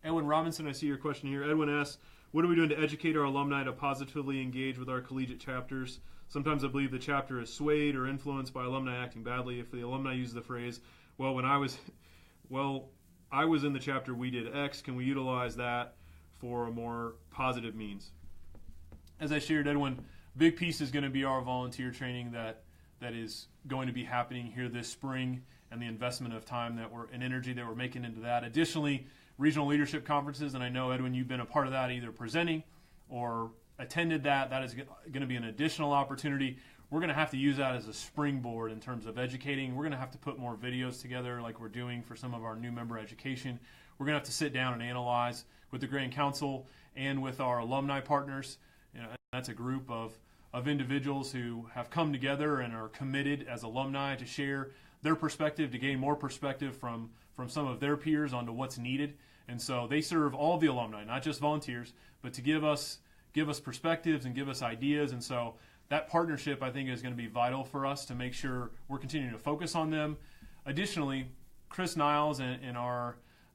Edwin Robinson, I see your question here. Edwin asks, what are we doing to educate our alumni to positively engage with our collegiate chapters? Sometimes I believe the chapter is swayed or influenced by alumni acting badly. If the alumni use the phrase, well, I was in the chapter, we did X, can we utilize that for a more positive means? as I shared, Edwin, big piece is going to be our volunteer training that is going to be happening here this spring, and the investment of time and energy that we're making into that. Additionally, regional leadership conferences, and I know, Edwin, you've been a part of that, either presenting or attended that. That is going to be an additional opportunity. We're going to have to use that as a springboard in terms of educating. We're going to have to put more videos together like we're doing for some of our new member education. We're going to have to sit down and analyze with the Grand Council and with our alumni partners. That's a group of individuals who have come together and are committed as alumni to share their perspective, to gain more perspective from some of their peers onto what's needed. And so they serve all of the alumni, not just volunteers, but to give us perspectives and give us ideas. And so that partnership, I think, is going to be vital for us to make sure we're continuing to focus on them. Additionally, Chris Niles and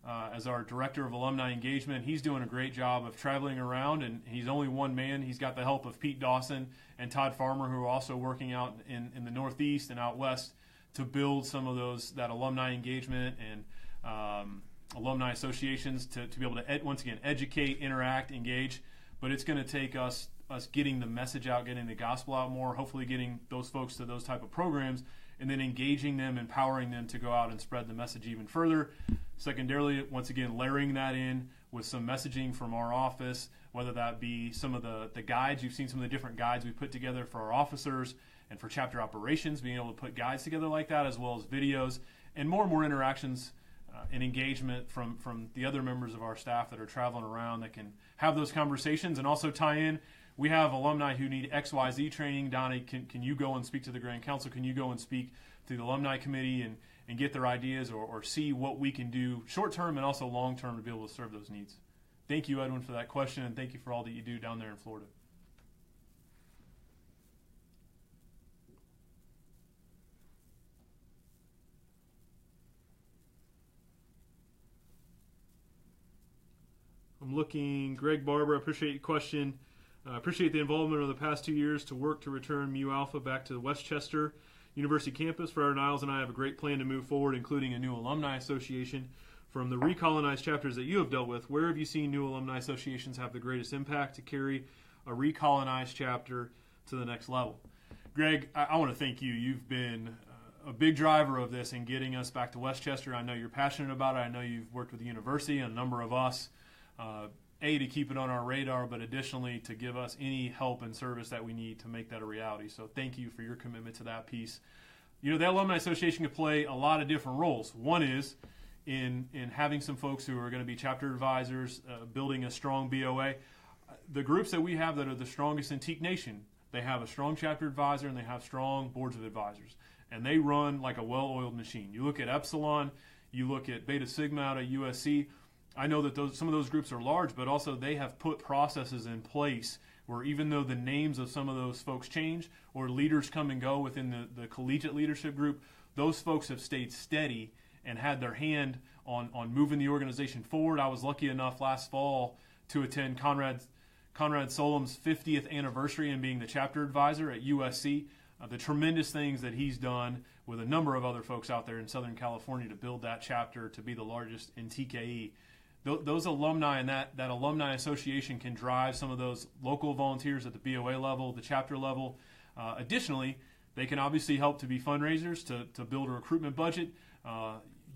as our Director of Alumni Engagement, he's doing a great job of traveling around, and he's only one man. He's got the help of Pete Dawson and Todd Farmer, who are also working out in the Northeast and out West to build some of that alumni engagement and alumni associations to be able to, once again, educate, interact, engage. But it's going to take us getting the message out, getting the gospel out more, hopefully getting those folks to those type of programs, and then engaging them, empowering them to go out and spread the message even further. Secondarily, once again, layering that in with some messaging from our office, whether that be some of the guides. You've seen some of the different guides we put together for our officers and for chapter operations, being able to put guides together like that, as well as videos, and more interactions and engagement from the other members of our staff that are traveling around that can have those conversations and also tie in. We have alumni who need XYZ training. Donnie, can you go and speak to the Grand Council? Can you go and speak to the Alumni Committee and get their ideas or see what we can do short-term and also long-term to be able to serve those needs? Thank you, Edwin, for that question, and thank you for all that you do down there in Florida. I'm looking, Greg Barber, I appreciate your question. Appreciate the involvement over the past 2 years to work to return Mu Alpha back to the Westchester University campus. Fraternity Niles and I have a great plan to move forward, including a new alumni association. From the recolonized chapters that you have dealt with, where have you seen new alumni associations have the greatest impact to carry a recolonized chapter to the next level? Greg, I want to thank you. You've been a big driver of this in getting us back to Westchester. I know you're passionate about it. I know you've worked with the university and a number of us, to keep it on our radar, but additionally to give us any help and service that we need to make that a reality. So thank you for your commitment to that piece. The Alumni Association can play a lot of different roles. One is in having some folks who are going to be chapter advisors, building a strong BOA. The groups that we have that are the strongest in Teak Nation, they have a strong chapter advisor and they have strong boards of advisors. And they run like a well-oiled machine. You look at Epsilon, you look at Beta Sigma out at USC. I know that some of those groups are large, but also they have put processes in place where even though the names of some of those folks change or leaders come and go within the collegiate leadership group, those folks have stayed steady and had their hand on moving the organization forward. I was lucky enough last fall to attend Conrad Solom's 50th anniversary and being the chapter advisor at USC. The tremendous things that he's done with a number of other folks out there in Southern California to build that chapter to be the largest in TKE. Those alumni and that alumni association can drive some of those local volunteers at the BOA level, the chapter level. Additionally, they can obviously help to be fundraisers to build a recruitment budget.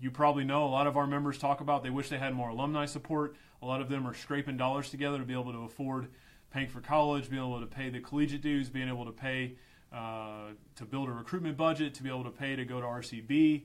You probably know a lot of our members talk about they wish they had more alumni support. A lot of them are scraping dollars together to be able to afford paying for college, being able to pay the collegiate dues, being able to pay to build a recruitment budget, to be able to pay to go to RCB.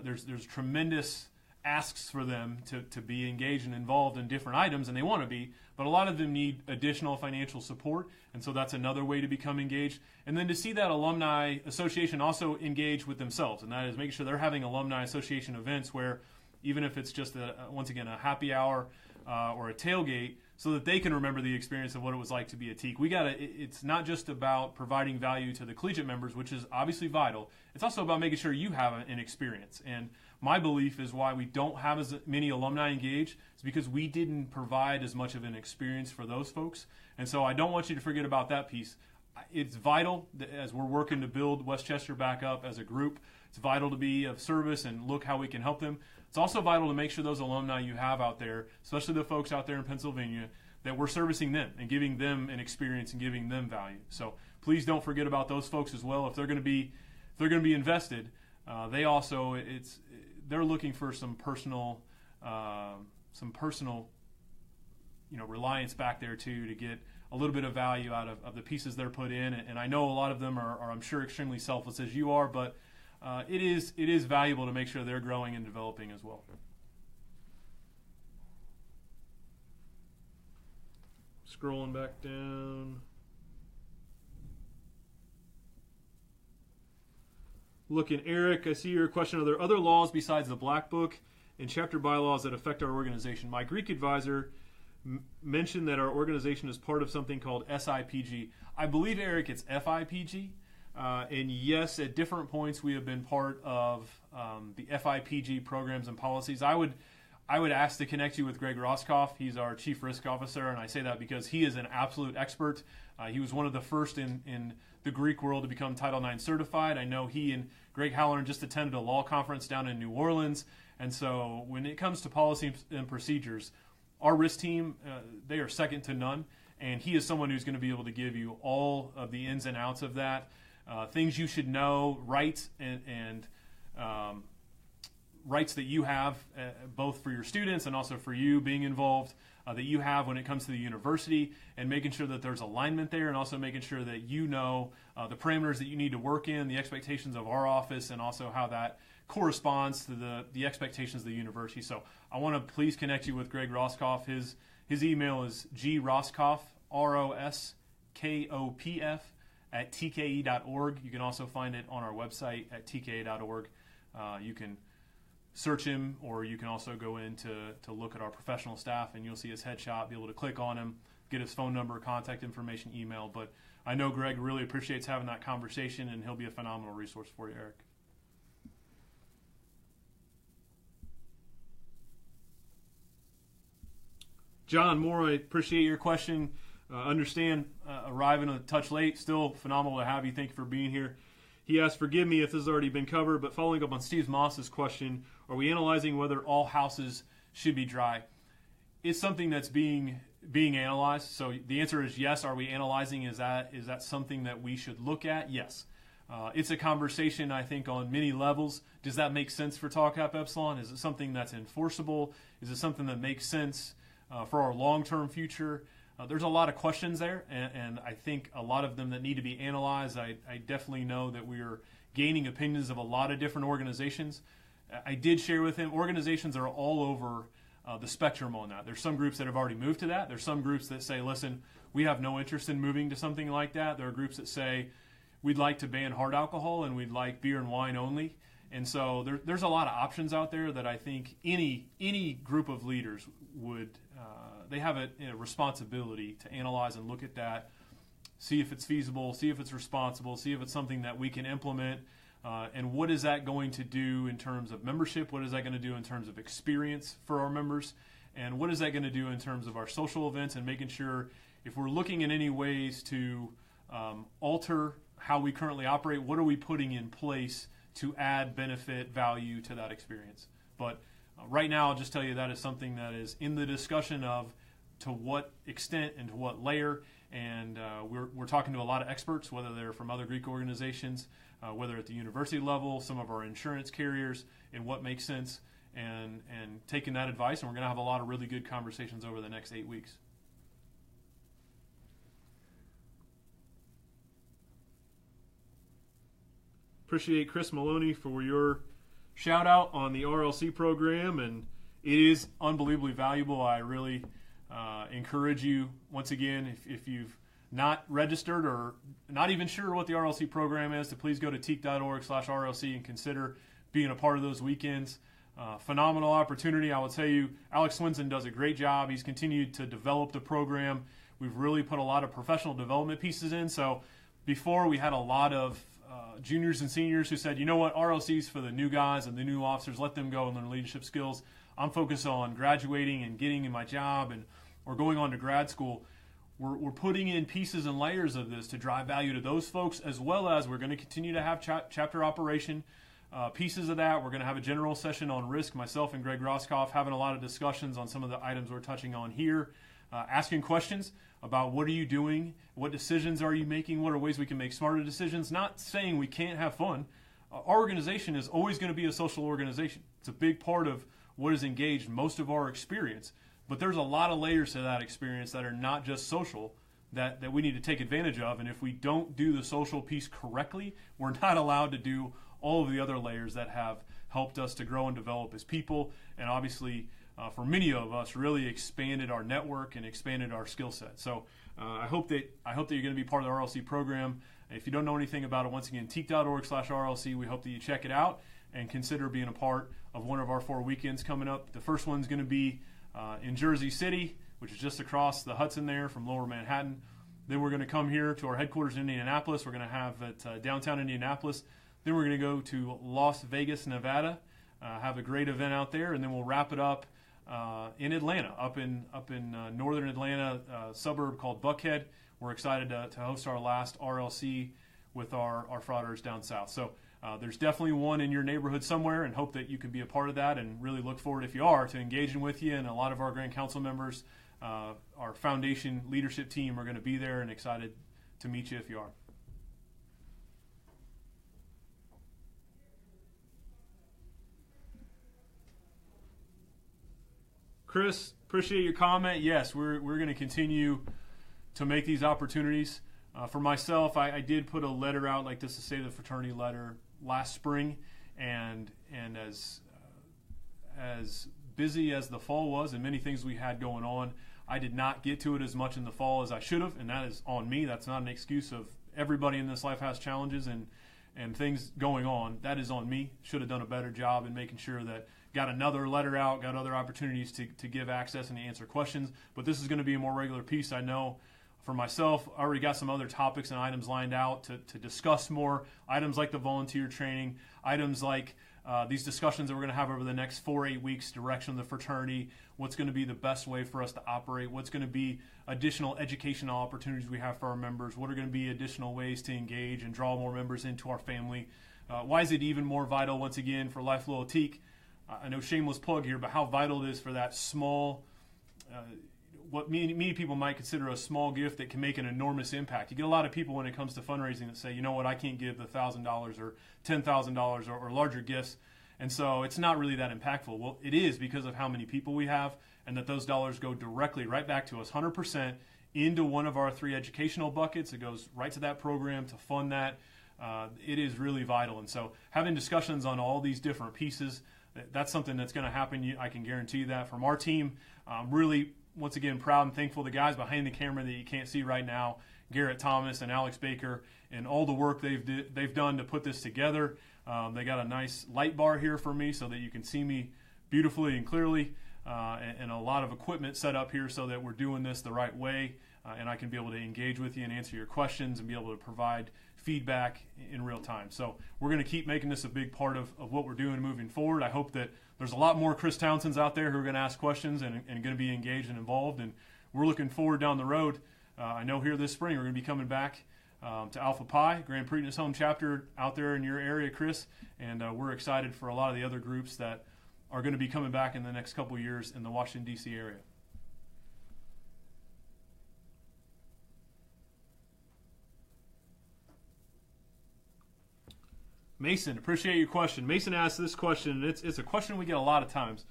There's tremendous asks for them to be engaged and involved in different items, and they want to be, but a lot of them need additional financial support, and so that's another way to become engaged. And then to see that alumni association also engage with themselves, and that is making sure they're having alumni association events where even if it's just once again a happy hour or a tailgate, so that they can remember the experience of what it was like to be a Teak. It's not just about providing value to the collegiate members, which is obviously vital. It's also about making sure you have an experience. And my belief is why we don't have as many alumni engaged is because we didn't provide as much of an experience for those folks. And so I don't want you to forget about that piece. It's vital that as we're working to build Westchester back up as a group. It's vital to be of service and look how we can help them. It's also vital to make sure those alumni you have out there, especially the folks out there in Pennsylvania, that we're servicing them and giving them an experience and giving them value. So please don't forget about those folks as well. If they're going to be invested, they're looking for some personal reliance back there too, to get a little bit of value out of the pieces they're put in. And I know a lot of them are I'm sure extremely selfless as you are, but it is valuable to make sure they're growing and developing as well. Scrolling back down. Looking, Eric, I see your question. Are there other laws besides the Black Book and chapter bylaws that affect our organization? My Greek advisor mentioned that our organization is part of something called SIPG. I believe, Eric, it's FIPG. And yes, at different points we have been part of the FIPG programs and policies. I would ask to connect you with Greg Roscoff. He's our Chief Risk Officer, and I say that because he is an absolute expert. He was one of the first in the Greek world to become Title IX certified. I know he and Greg Halloran just attended a law conference down in New Orleans. And so when it comes to policy and procedures, our risk team, they are second to none. And he is someone who's going to be able to give you all of the ins and outs of that, things you should know, rights and rights that you have, both for your students and also for you being involved, that you have when it comes to the university, and making sure that there's alignment there, and also making sure that you know the parameters that you need to work in, the expectations of our office, and also how that corresponds to the expectations of the university. So I want to please connect you with Greg Roscoff. His email is groscoff, ROSKOPF, at tke.org. You can also find it on our website at tke.org. You can search him, or you can also go in to look at our professional staff, and you'll see his headshot, be able to click on him, get his phone number, contact information, email. But I know Greg really appreciates having that conversation, and he'll be a phenomenal resource for you, Eric. John Moore, I appreciate your question. Understand arriving a touch late, still phenomenal to have you. Thank you for being here. He asked, forgive me if this has already been covered, but following up on Steve Moss's question, are we analyzing whether all houses should be dry? It's something that's being analyzed. So the answer is yes. Are we analyzing? Is that something that we should look at? Yes. It's a conversation, I think, on many levels. Does that make sense for Tau Kappa Epsilon? Is it something that's enforceable? Is it something that makes sense for our long-term future? There's a lot of questions there, and I think a lot of them that need to be analyzed. I definitely know that we are gaining opinions of a lot of different organizations. I did share with him, organizations are all over the spectrum on that. There's some groups that have already moved to that. There's some groups that say, listen, we have no interest in moving to something like that. There are groups that say, we'd like to ban hard alcohol and we'd like beer and wine only. And so there's a lot of options out there that I think any group of leaders would, they have a responsibility to analyze and look at that, see if it's feasible, see if it's responsible, see if it's something that we can implement, and what is that going to do in terms of membership, what is that going to do in terms of experience for our members, and what is that going to do in terms of our social events, and making sure if we're looking at any ways to alter how we currently operate, what are we putting in place to add benefit, value to that experience. But right now, I'll just tell you that is something that is in the discussion of to what extent and to what layer, and we're talking to a lot of experts, whether they're from other Greek organizations, whether at the university level, some of our insurance carriers, and what makes sense, and taking that advice, and we're going to have a lot of really good conversations over the next 8 weeks. Appreciate Chris Maloney for your shout out on the RLC program, and it is unbelievably valuable. I really encourage you, once again, if you've not registered or not even sure what the RLC program is, to please go to teak.org/RLC and consider being a part of those weekends. Phenomenal opportunity. I will tell you, Alex Swinson does a great job. He's continued to develop the program. We've really put a lot of professional development pieces in. So before, we had a lot of juniors and seniors who said, you know what, RLC's for the new guys and the new officers, let them go and learn leadership skills. I'm focused on graduating and getting in my job or going on to grad school. We're putting in pieces and layers of this to drive value to those folks, as well as we're going to continue to have chapter operation pieces of that. We're going to have a general session on risk, myself and Greg Roscoff having a lot of discussions on some of the items we're touching on here. asking questions about what are you doing, what decisions are you making, what are ways we can make smarter decisions, not saying we can't have fun. Our organization is always going to be a social organization. It's a big part of what is engaged most of our experience. But there's a lot of layers to that experience that are not just social that we need to take advantage of. And if we don't do the social piece correctly, we're not allowed to do all of the other layers that have helped us to grow and develop as people. And obviously, for many of us, really expanded our network and expanded our skill set. So I hope that you're going to be part of the RLC program. If you don't know anything about it, once again, teak.org/RLC. We hope that you check it out and consider being a part of one of our 4 weekends coming up. The first one's going to be in Jersey City, which is just across the Hudson there from Lower Manhattan. Then we're going to come here to our headquarters in Indianapolis. We're going to have at downtown Indianapolis. Then we're going to go to Las Vegas, Nevada, have a great event out there, and then we'll wrap it up in Atlanta, up in northern Atlanta, a suburb called Buckhead. We're excited to host our last RLC with our frauders down south. So there's definitely one in your neighborhood somewhere, and hope that you can be a part of that, and really look forward, if you are, to engaging with you. And a lot of our Grand Council members, our foundation leadership team are going to be there, and excited to meet you if you are. Chris, appreciate your comment. Yes, we're going to continue to make these opportunities. For myself, I did put a letter out like this, the State of the Fraternity letter, last spring, and as busy as the fall was and many things we had going on, I did not get to it as much in the fall as I should have, and that is on me. That's not an excuse of everybody in this life has challenges and things going on. That is on me. Should have done a better job in making sure that got another letter out, got other opportunities to give access and to answer questions. But this is going to be a more regular piece. I know for myself, I already got some other topics and items lined out to discuss more. Items like the volunteer training, items like these discussions that we're going to have over the next 4-8 weeks, direction of the fraternity, what's going to be the best way for us to operate, what's going to be additional educational opportunities we have for our members, what are going to be additional ways to engage and draw more members into our family. Why is it even more vital, once again, for Life Loyal Teak? I know shameless plug here, but how vital it is for that small, what many people might consider a small gift that can make an enormous impact. You get a lot of people when it comes to fundraising that say, you know what, I can't give the $1,000 or $10,000 or larger gifts, and so it's not really that impactful. Well, it is, because of how many people we have, and that those dollars go directly right back to us, 100% into one of our 3 educational buckets. It goes right to that program to fund that. It is really vital, and so having discussions on all these different pieces, that's something that's going to happen. I can guarantee that from our team. Really, once again, proud and thankful the guys behind the camera that you can't see right now, Garrett Thomas and Alex Baker, and all the work they've done to put this together. They got a nice light bar here for me so that you can see me beautifully and clearly, and a lot of equipment set up here so that we're doing this the right way, and I can be able to engage with you and answer your questions and be able to provide feedback in real time. So we're going to keep making this a big part of what we're doing moving forward. I hope that there's a lot more Chris Townsends out there who are going to ask questions and going to be engaged and involved, and we're looking forward down the road. I know here this spring we're going to be coming back to Alpha Pi, Grand Preakness Home Chapter out there in your area, Chris, and we're excited for a lot of the other groups that are going to be coming back in the next couple of years in the Washington, D.C. area. Mason, appreciate your question. Mason asked this question, and it's a question we get a lot of times.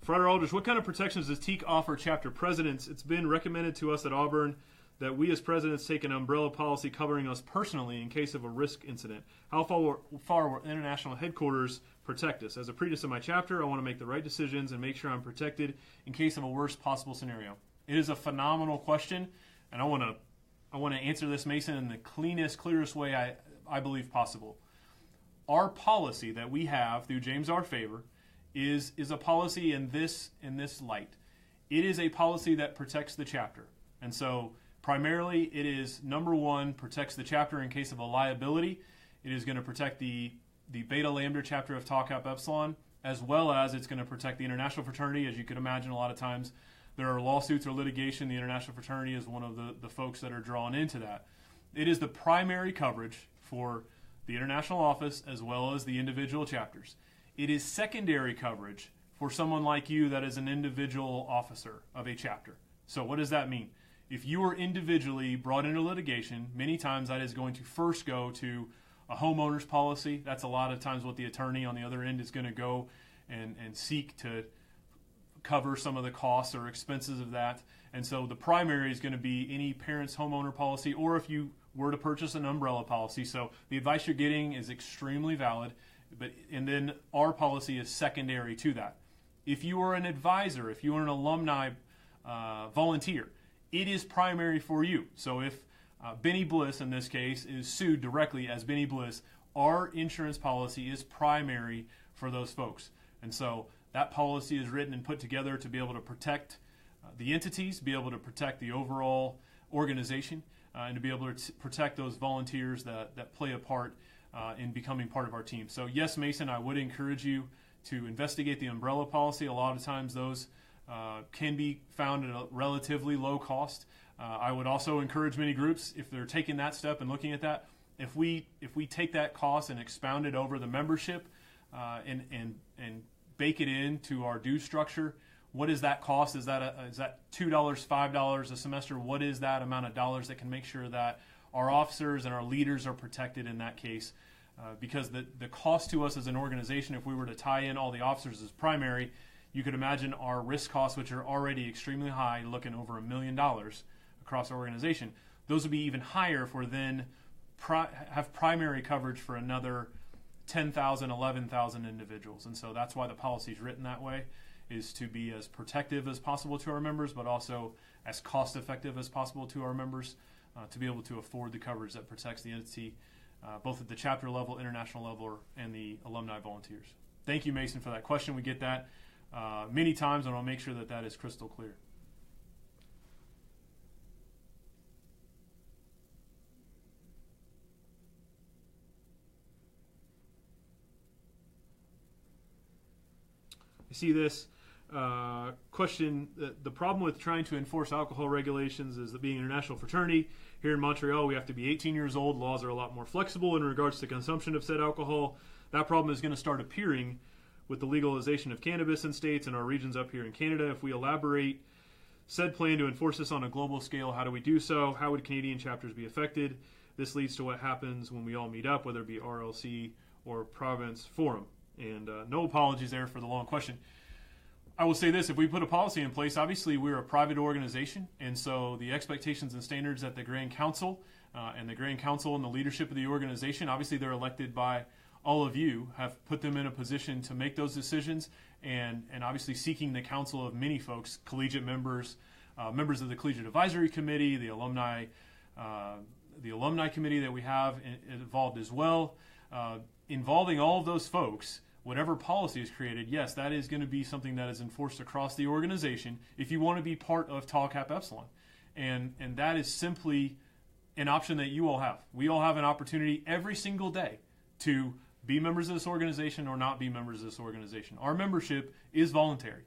Frater Aldrich, what kind of protections does TEAC offer chapter presidents? It's been recommended to us at Auburn that we as presidents take an umbrella policy covering us personally in case of a risk incident. How far will international headquarters protect us? As a predecessor of my chapter, I want to make the right decisions and make sure I'm protected in case of a worst possible scenario. It is a phenomenal question, and I want to answer this, Mason, in the clearest way I believe possible. Our policy that we have through James R. Favor is a policy in this light. It is a policy that protects the chapter. And so primarily it is, number one, protects the chapter in case of a liability. It is going to protect the Beta Lambda chapter of Tau Kappa Epsilon, as well as it's going to protect the international fraternity. As you could imagine, a lot of times there are lawsuits or litigation. The international fraternity is one of the folks that are drawn into that. It is the primary coverage for the international office as well as the individual chapters. It is secondary coverage for someone like you that is an individual officer of a chapter. So what does that mean? If you are individually brought into litigation, many times that is going to first go to a homeowner's policy. That's a lot of times what the attorney on the other end is going to go and seek to cover some of the costs or expenses of that. And so the primary is going to be any parent's homeowner policy, or if you were to purchase an umbrella policy. So the advice you're getting is extremely valid, and then our policy is secondary to that. If you are an advisor, if you are an alumni volunteer, it is primary for you. So if Benny Bliss, in this case, is sued directly as Benny Bliss, our insurance policy is primary for those folks. And so that policy is written and put together to be able to protect the entities, be able to protect the overall organization, and to be able to protect those volunteers that play a part in becoming part of our team. So yes, Mason, I would encourage you to investigate the umbrella policy. A lot of times those can be found at a relatively low cost. I would also encourage many groups, if they're taking that step and looking at that, if we take that cost and expound it over the membership and bake it into our due structure, what is that cost? Is that $2, $5 a semester? What is that amount of dollars that can make sure that our officers and our leaders are protected in that case? Because the cost to us as an organization, if we were to tie in all the officers as primary, you could imagine our risk costs, which are already extremely high, looking over $1 million across our organization. Those would be even higher if we're then have primary coverage for another 10,000, 11,000 individuals. And so that's why the policy is written that way, is to be as protective as possible to our members, but also as cost effective as possible to our members, to be able to afford the coverage that protects the entity, both at the chapter level, international level, and the alumni volunteers. Thank you, Mason, for that question. We get that many times, and I'll make sure that that is crystal clear. I see this question. The problem with trying to enforce alcohol regulations is that being an international fraternity, here in Montreal, we have to be 18 years old. Laws are a lot more flexible in regards to consumption of said alcohol. That problem is going to start appearing with the legalization of cannabis in states and our regions up here in Canada. If we elaborate said plan to enforce this on a global scale, how do we do so? How would Canadian chapters be affected? This leads to what happens when we all meet up, whether it be RLC or province forum. And no apologies there for the long question. I will say this: if we put a policy in place, obviously we're a private organization, and so the expectations and standards that the Grand Council and the Grand Council and the leadership of the organization, obviously they're elected by all of you, have put them in a position to make those decisions, and obviously seeking the counsel of many folks, collegiate members, members of the Collegiate Advisory Committee, the alumni committee that we have involved as well. Involving all of those folks, whatever policy is created, yes, that is going to be something that is enforced across the organization if you want to be part of Tau Kappa Epsilon. And that is simply an option that you all have. We all have an opportunity every single day to be members of this organization or not be members of this organization. Our membership is voluntary.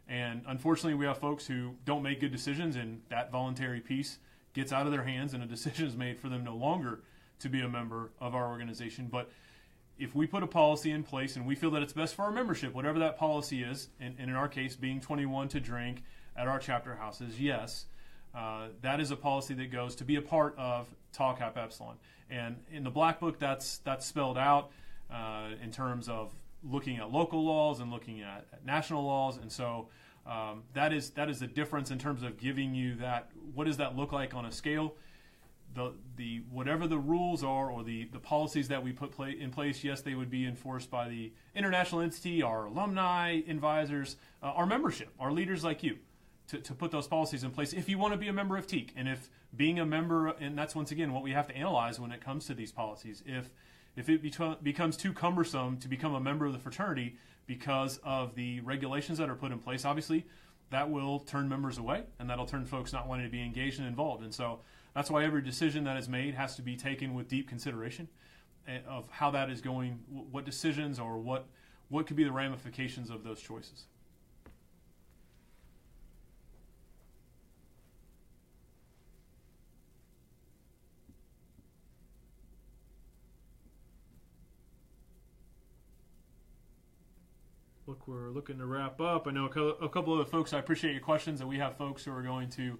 And unfortunately, we have folks who don't make good decisions, and that voluntary piece gets out of their hands and a decision is made for them no longer to be a member of our organization. But if we put a policy in place and we feel that it's best for our membership, whatever that policy is, and in our case being 21 to drink at our chapter houses, yes, that is a policy that goes to be a part of Tau Kappa Epsilon. And in the Black Book, that's spelled out in terms of looking at local laws and looking at national laws. And so that is the difference in terms of giving you that. What does that look like on a scale? The whatever the rules are or the policies that we put in place, yes, they would be enforced by the international entity, our alumni advisors, our membership, our leaders like you, to put those policies in place if you want to be a member of TEAC. And if being a member, and that's once again what we have to analyze when it comes to these policies, if it becomes too cumbersome to become a member of the fraternity because of the regulations that are put in place, obviously that will turn members away, and that'll turn folks not wanting to be engaged and involved. And so that's why every decision that is made has to be taken with deep consideration of how that is going, what decisions or what could be the ramifications of those choices. Look think we're looking to wrap up. I know a couple of the folks, I appreciate your questions, and we have folks who are going to,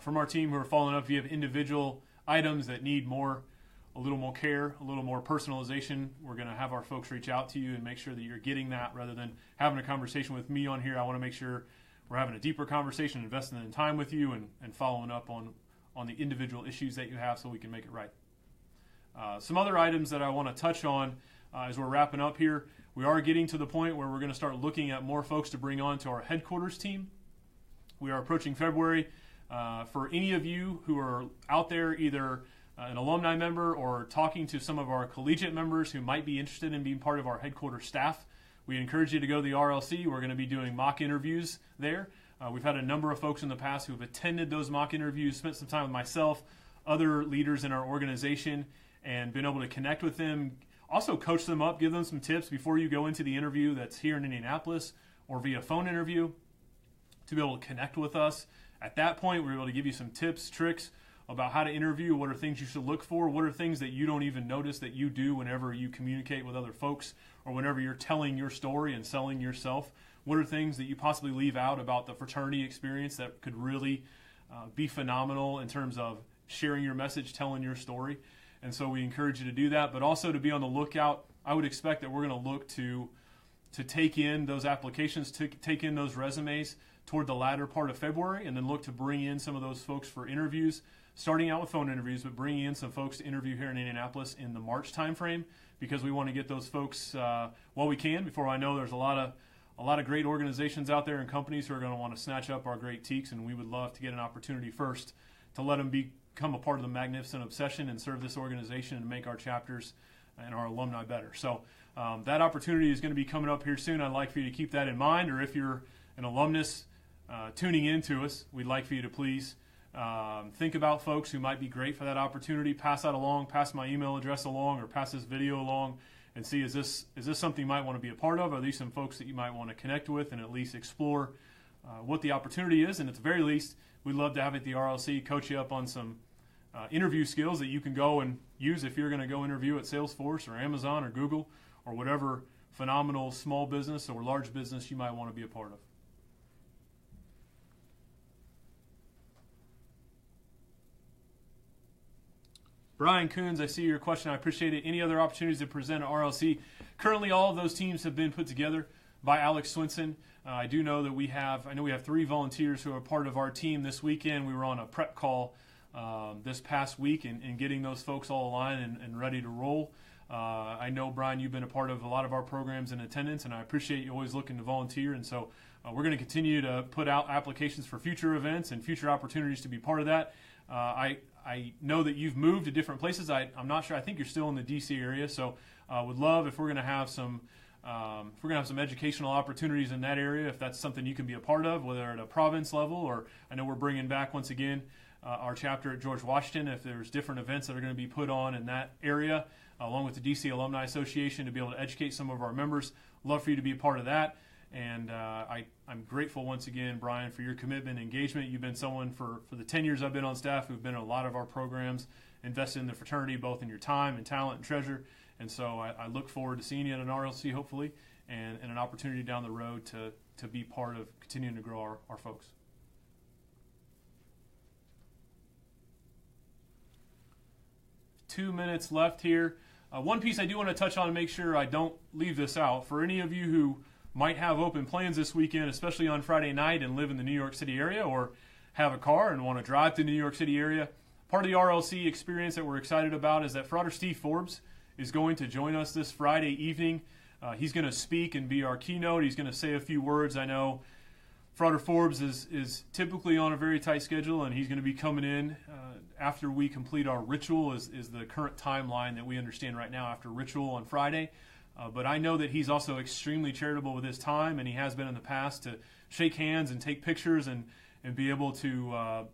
from our team, who are following up. If you have individual items that need a little more care, a little more personalization, we're going to have our folks reach out to you and make sure that you're getting that rather than having a conversation with me on here. I want to make sure we're having a deeper conversation, investing in time with you, and following up on the individual issues that you have so we can make it right. Some other items that I want to touch on as we're wrapping up here. We are getting to the point where we're going to start looking at more folks to bring on to our headquarters team. We are approaching February. For any of you who are out there, either an alumni member or talking to some of our collegiate members who might be interested in being part of our headquarters staff, we encourage you to go to the RLC. We're going to be doing mock interviews there. We've had a number of folks in the past who have attended those mock interviews, spent some time with myself, other leaders in our organization, and been able to connect with them. Also coach them up, give them some tips before you go into the interview that's here in Indianapolis or via phone interview to be able to connect with us. At that point, we're able to give you some tips, tricks about how to interview, what are things you should look for, what are things that you don't even notice that you do whenever you communicate with other folks or whenever you're telling your story and selling yourself. What are things that you possibly leave out about the fraternity experience that could really be phenomenal in terms of sharing your message, telling your story. And so we encourage you to do that, but also to be on the lookout. I would expect that we're going to look to take in those applications, to take in those resumes toward the latter part of February, and then look to bring in some of those folks for interviews, starting out with phone interviews, but bringing in some folks to interview here in Indianapolis in the March timeframe, because we want to get those folks while we can. Before I know, there's a lot of great organizations out there and companies who are going to want to snatch up our great teaks, and we would love to get an opportunity first to let them become a part of the Magnificent Obsession and serve this organization and make our chapters and our alumni better. So that opportunity is going to be coming up here soon. I'd like for you to keep that in mind, or if you're an alumnus tuning in to us, we'd like for you to please think about folks who might be great for that opportunity. Pass that along, pass my email address along, or pass this video along, and see, is this something you might want to be a part of? Are these some folks that you might want to connect with and at least explore what the opportunity is? And at the very least, we'd love to have at the RLC coach you up on some interview skills that you can go and use if you're going to go interview at Salesforce or Amazon or Google or whatever phenomenal small business or large business you might want to be a part of. Brian Coons, I see your question. I appreciate it. Any other opportunities to present at RLC? Currently, all of those teams have been put together by Alex Swinson. I do know that we have 3 volunteers who are part of our team this weekend. We were on a prep call this past week and getting those folks all aligned and ready to roll. I know, Brian, you've been a part of a lot of our programs in attendance, and I appreciate you always looking to volunteer. And so we're going to continue to put out applications for future events and future opportunities to be part of that. I know that you've moved to different places. I'm not sure. I think you're still in the D.C. area, so would love if we're going to have some educational opportunities in that area, if that's something you can be a part of, whether at a province level or I know we're bringing back once again our chapter at George Washington. If there's different events that are going to be put on in that area, along with the D.C. Alumni Association, to be able to educate some of our members, love for you to be a part of that. And I'm grateful once again, Brian, for your commitment and engagement. You've been someone for the 10 years I've been on staff who've been in a lot of our programs, invested in the fraternity, both in your time and talent and treasure. And so I look forward to seeing you at an RLC, hopefully, and an opportunity down the road to be part of continuing to grow our folks. Two minutes left here. One piece I do want to touch on to make sure I don't leave this out. For any of you who might have open plans this weekend, especially on Friday night, and live in the New York City area or have a car and want to drive to the New York City area, part of the RLC experience that we're excited about is that Frater Steve Forbes is going to join us this Friday evening. He's going to speak and be our keynote. He's going to say a few words. I know Frater Forbes is typically on a very tight schedule, and he's going to be coming in after we complete our ritual is the current timeline that we understand right now after ritual on Friday. But I know that he's also extremely charitable with his time, and he has been in the past, to shake hands and take pictures and be able to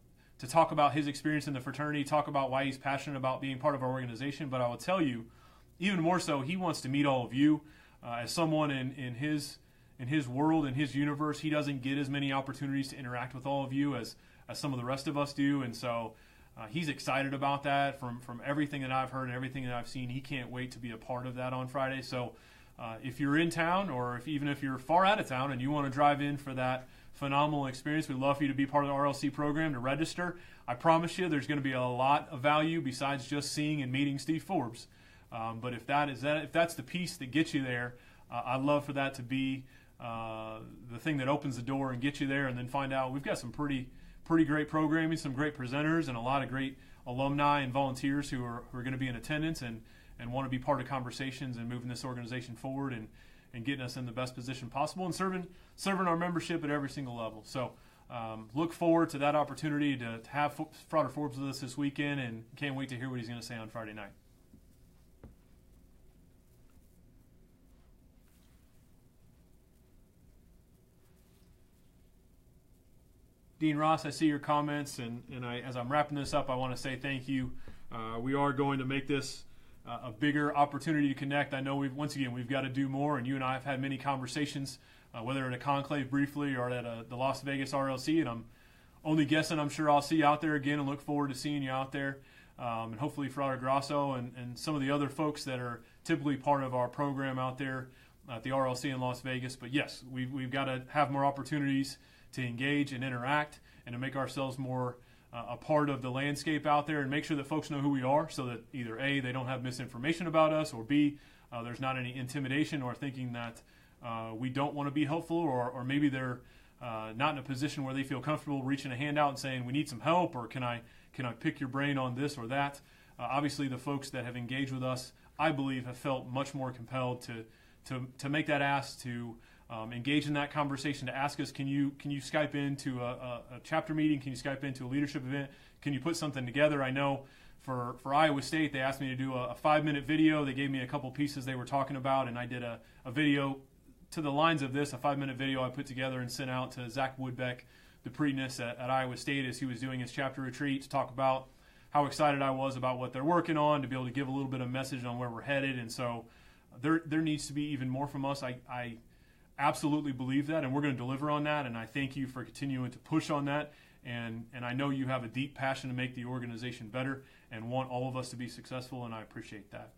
talk about his experience in the fraternity, talk about why he's passionate about being part of our organization. But I will tell you, even more so, he wants to meet all of you. As someone in his world, in his universe, he doesn't get as many opportunities to interact with all of you as some of the rest of us do. And so he's excited about that. From everything that I've heard and everything that I've seen, he can't wait to be a part of that on Friday. So if you're in town, or even if you're far out of town and you want to drive in for that phenomenal experience, we'd love for you to be part of the RLC program, to register. I promise you there's going to be a lot of value besides just seeing and meeting Steve Forbes. But if that's the piece that gets you there, I'd love for that to be the thing that opens the door and gets you there, and then find out we've got some pretty great programming, some great presenters, and a lot of great alumni and volunteers who are going to be in attendance and want to be part of conversations and moving this organization forward and getting us in the best position possible and serving our membership at every single level. So look forward to that opportunity to have Frater Forbes with us this weekend, and can't wait to hear what he's going to say on Friday night. Dean Ross, I see your comments, and as I'm wrapping this up, I want to say thank you. We are going to make this a bigger opportunity to connect. I know we've got to do more, and you and I have had many conversations, whether at a conclave briefly or at the Las Vegas RLC, and I'm only guessing I'm sure I'll see you out there again, and look forward to seeing you out there, and hopefully Frater Grasso and some of the other folks that are typically part of our program out there at the RLC in Las Vegas. But yes, we've got to have more opportunities to engage and interact and to make ourselves more a part of the landscape out there, and make sure that folks know who we are, so that either A, they don't have misinformation about us, or B, there's not any intimidation or thinking that we don't want to be helpful, or maybe they're not in a position where they feel comfortable reaching a hand out and saying, we need some help, or can I pick your brain on this or that. Obviously the folks that have engaged with us, I believe, have felt much more compelled to make that ask, to engage in that conversation, to ask us, can you Skype into a chapter meeting? Can you Skype into a leadership event? Can you put something together? I know for Iowa State, they asked me to do a 5-minute video. They gave me a couple pieces they were talking about, and I did a video to the lines of this, a 5-minute video I put together and sent out to Zach Woodbeck, the Preakness at Iowa State, as he was doing his chapter retreat, to talk about how excited I was about what they're working on, to be able to give a little bit of message on where we're headed. And so there needs to be even more from us. I absolutely believe that, and we're going to deliver on that, and I thank you for continuing to push on that, and I know you have a deep passion to make the organization better and want all of us to be successful, and I appreciate that.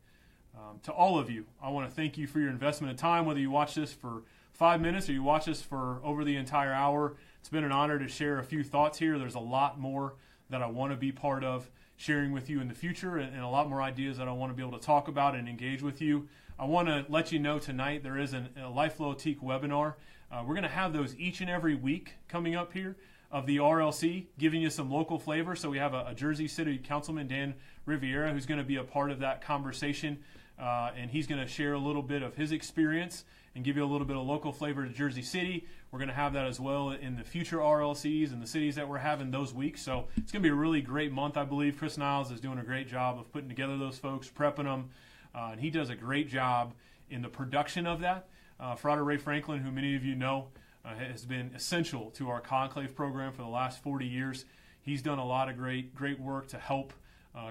To all of you, I want to thank you for your investment of time, whether you watch this for 5 minutes or you watch this for over the entire hour. It's been an honor to share a few thoughts here. There's a lot more that I want to be part of sharing with you in the future, and a lot more ideas that I want to be able to talk about and engage with you. I want to let you know tonight there is a LifeFlow Teak webinar. We're going to have those each and every week coming up here of the RLC, giving you some local flavor. So we have a Jersey City Councilman, Dan Riviera, who's going to be a part of that conversation, and he's going to share a little bit of his experience and give you a little bit of local flavor to Jersey City. We're going to have that as well in the future RLCs and the cities that we're having those weeks. So it's going to be a really great month, I believe. Chris Niles is doing a great job of putting together those folks, prepping them. And he does a great job in the production of that. Frater Ray Franklin, who many of you know, has been essential to our conclave program for the last 40 years. He's done a lot of great work to help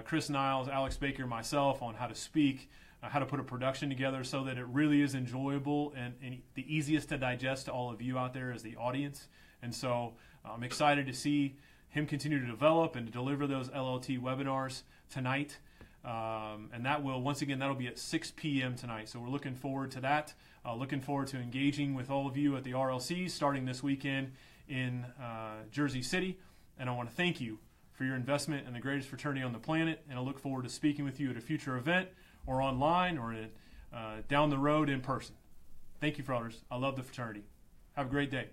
Chris Niles, Alex Baker, myself on how to speak, how to put a production together so that it really is enjoyable and the easiest to digest to all of you out there as the audience. And so I'm excited to see him continue to develop and to deliver those LLT webinars tonight. And that will, once again, that'll be at 6 p.m. tonight. So we're looking forward to that. Looking forward to engaging with all of you at the RLC starting this weekend in Jersey City. And I want to thank you for your investment in the greatest fraternity on the planet. And I look forward to speaking with you at a future event or online or down the road in person. Thank you, Fraters. I love the fraternity. Have a great day.